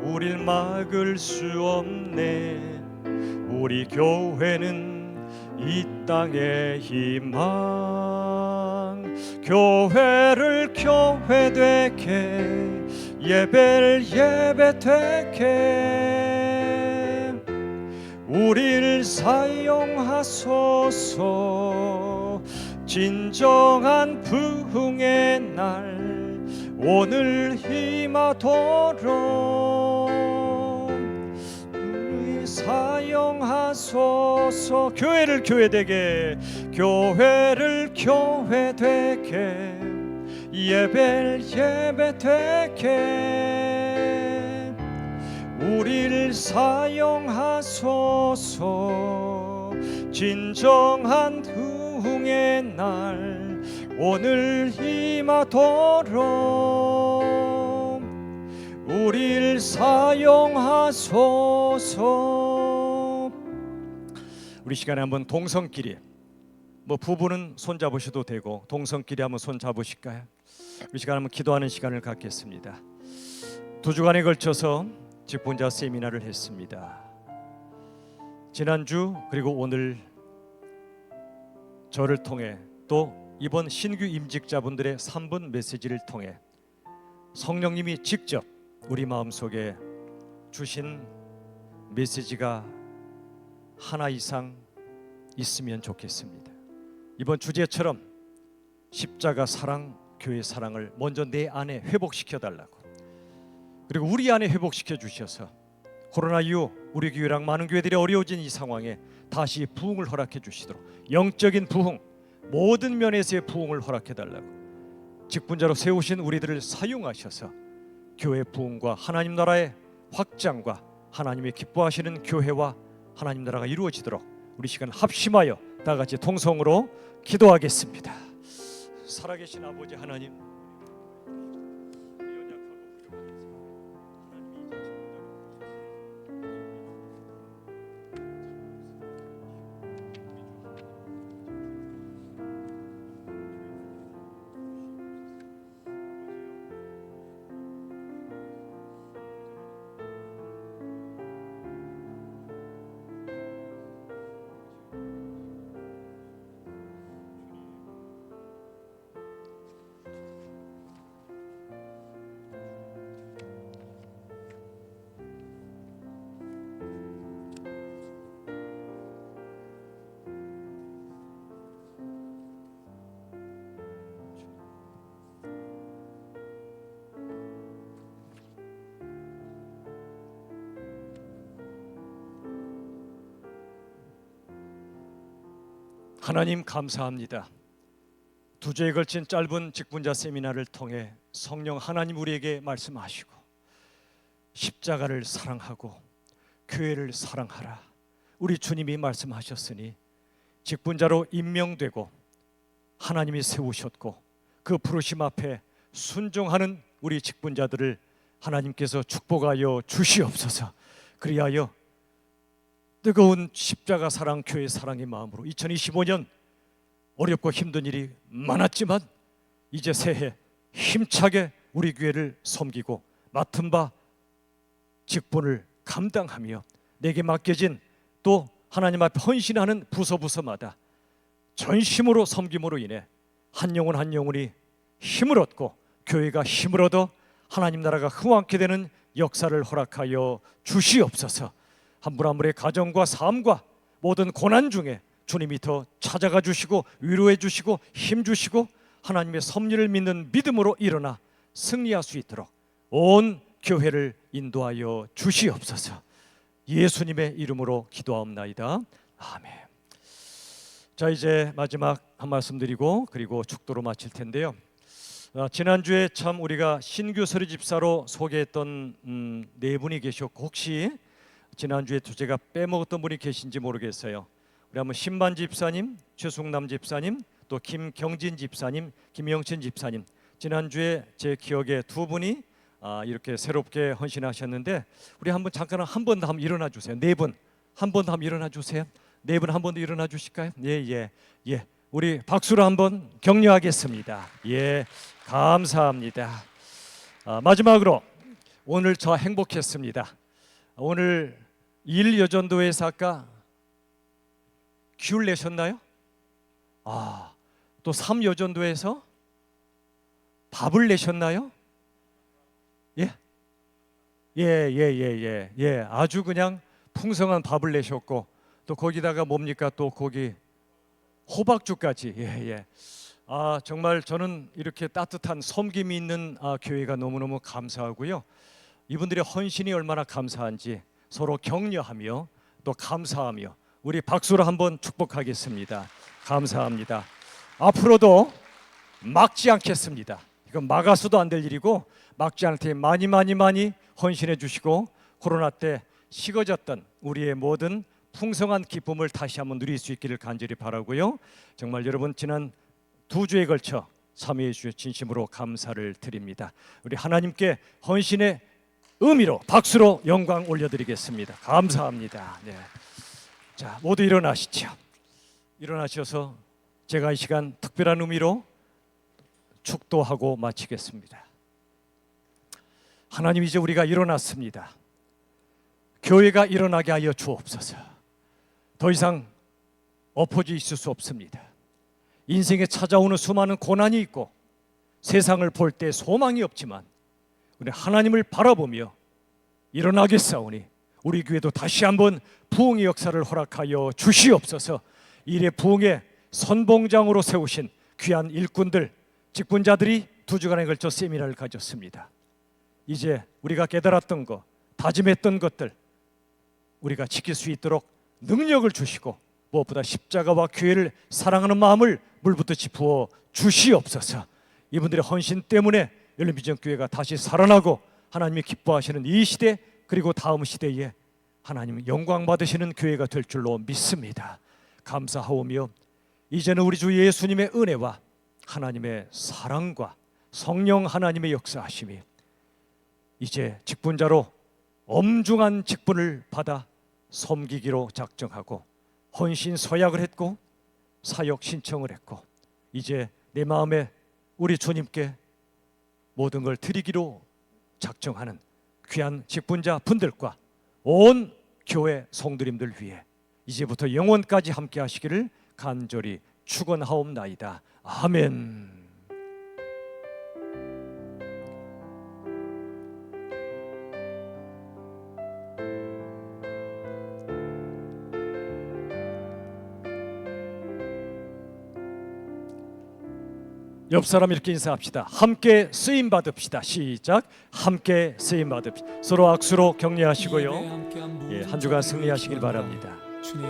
우릴 막을 수 없네. 우리 교회는 이 땅의 희망. 교회를 교회되게, 예배를 예배되게, 우리를 사용하소서. 진정한 부흥의 날 오늘 임하도록 우리 사용하소서. 교회를 교회되게, 교회를 교회되게, 예배를 예배되게, 우리를 사용하소서. 진정한 부흥의 날 오늘 임하도록 우리를 사용하소서. 우리 시간에 한번 동성끼리, 뭐 부부는 손 잡으셔도 되고 동성끼리 한번 손 잡으실까요? 우리 시간 한번 기도하는 시간을 갖겠습니다. 2주간에 걸쳐서 직분자 세미나를 했습니다. 지난주 그리고 오늘 저를 통해 또 이번 신규 임직자분들의 3분 메시지를 통해 성령님이 직접 우리 마음속에 주신 메시지가 하나 이상 있으면 좋겠습니다. 이번 주제처럼 십자가 사랑, 교회 사랑을 먼저 내 안에 회복시켜 달라고, 그리고 우리 안에 회복시켜 주셔서 코로나 이후 우리 교회랑 많은 교회들이 어려워진 이 상황에 다시 부흥을 허락해 주시도록, 영적인 부흥, 모든 면에서의 부흥을 허락해 달라고, 직분자로 세우신 우리들을 사용하셔서 교회 부흥과 하나님 나라의 확장과 하나님의 기뻐하시는 교회와 하나님 나라가 이루어지도록 우리 시간 합심하여 다 같이 통성으로 기도하겠습니다. 살아계신 아버지 하나님, 하나님 감사합니다. 2주에 걸친 짧은 직분자 세미나를 통해 성령 하나님 우리에게 말씀하시고 십자가를 사랑하고 교회를 사랑하라, 우리 주님이 말씀하셨으니 직분자로 임명되고 하나님이 세우셨고 그 부르심 앞에 순종하는 우리 직분자들을 하나님께서 축복하여 주시옵소서. 그리하여 뜨거운 십자가 사랑, 교회 사랑의 마음으로 2025년 어렵고 힘든 일이 많았지만 이제 새해 힘차게 우리 교회를 섬기고 맡은 바 직분을 감당하며 내게 맡겨진 또 하나님 앞에 헌신하는 부서마다 전심으로 섬김으로 인해 한 영혼 한 영혼이 힘을 얻고 교회가 힘을 얻어 하나님 나라가 흥왕케 되는 역사를 허락하여 주시옵소서. 한 분 한 분의 가정과 삶과 모든 고난 중에 주님이 더 찾아가 주시고 위로해 주시고 힘 주시고 하나님의 섭리를 믿는 믿음으로 일어나 승리할 수 있도록 온 교회를 인도하여 주시옵소서. 예수님의 이름으로 기도하옵나이다. 아멘. 자, 이제 마지막 한 말씀 드리고 그리고 축도로 마칠 텐데요. 지난주에 참 우리가 신규 서리 집사로 소개했던 네 분이 계셨고, 혹시 지난주에 제가 빼먹었던 분이 계신지 모르겠어요. 우리 한번 신만 집사님, 최숙남 집사님, 또 김경진 집사님, 김영신 집사님. 지난주에 제 기억에 두 분이 이렇게 새롭게 헌신하셨는데 우리 한번 잠깐 한 번 더 한번 일어나 주세요. 네 분 한 번 더 한번 일어나 주세요. 네 분 한 번 더 일어나 주실까요? 예. 우리 박수로 한번 격려하겠습니다. 예, 감사합니다. 마지막으로 오늘 저 행복했습니다. 오늘 일여전도회에서 아까 귤 내셨나요? 또 삼여전도회에서 밥을 내셨나요? 예. 아주 그냥 풍성한 밥을 내셨고 또 거기다가 뭡니까? 또 거기 호박죽까지. 예. 정말 저는 이렇게 따뜻한 섬김이 있는 교회가 너무너무 감사하고요. 이분들의 헌신이 얼마나 감사한지 서로 격려하며 또 감사하며 우리 박수로 한번 축복하겠습니다. 감사합니다. 앞으로도 막지 않겠습니다. 이건 막아서도 안 될 일이고 막지 않을 테니 많이 헌신해 주시고 코로나 때 식어졌던 우리의 모든 풍성한 기쁨을 다시 한번 누릴 수 있기를 간절히 바라고요. 정말 여러분 지난 2주에 걸쳐 참여해 주셔서 진심으로 감사를 드립니다. 우리 하나님께 헌신의 의미로 박수로 영광 올려드리겠습니다. 감사합니다. 네. 자, 모두 일어나시죠. 일어나셔서 제가 이 시간 특별한 의미로 축도하고 마치겠습니다. 하나님, 이제 우리가 일어났습니다. 교회가 일어나게 하여 주옵소서. 더 이상 엎어져 있을 수 없습니다. 인생에 찾아오는 수많은 고난이 있고 세상을 볼 때 소망이 없지만 우리 하나님을 바라보며 일어나겠사오니 우리 교회도 다시 한번 부흥의 역사를 허락하여 주시옵소서. 이래 부흥의 선봉장으로 세우신 귀한 일꾼들, 직분자들이 2주간에 걸쳐 세미나를 가졌습니다. 이제 우리가 깨달았던 것, 다짐했던 것들 우리가 지킬 수 있도록 능력을 주시고 무엇보다 십자가와 교회를 사랑하는 마음을 물붓듯이 부어 주시옵소서. 이분들의 헌신 때문에 열린비전교회가 다시 살아나고 하나님이 기뻐하시는 이 시대 그리고 다음 시대에 하나님 영광 받으시는 교회가 될 줄로 믿습니다. 감사하오며 이제는 우리 주 예수님의 은혜와 하나님의 사랑과 성령 하나님의 역사하심이 이제 직분자로 엄중한 직분을 받아 섬기기로 작정하고 헌신 서약을 했고 사역 신청을 했고 이제 내 마음에 우리 주님께 모든 걸 드리기로 작정하는 귀한 직분자 분들과 온 교회 성도님들 위해 이제부터 영원까지 함께 하시기를 간절히 축원하옵나이다. 아멘. 옆 사람 이렇게 인사합시다. 함께 쓰임 받읍시다. 시작. 함께 쓰임 받읍시다. 서로 악수로 격려하시고요. 예, 한 주간 승리하시길 바랍니다. 주님,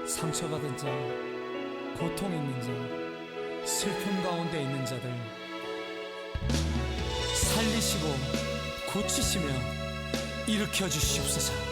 상처받은 자, 고통 있는 자, 슬픔 가운데 있는 자들 살리시고 고치시며 일으켜 주시옵소서.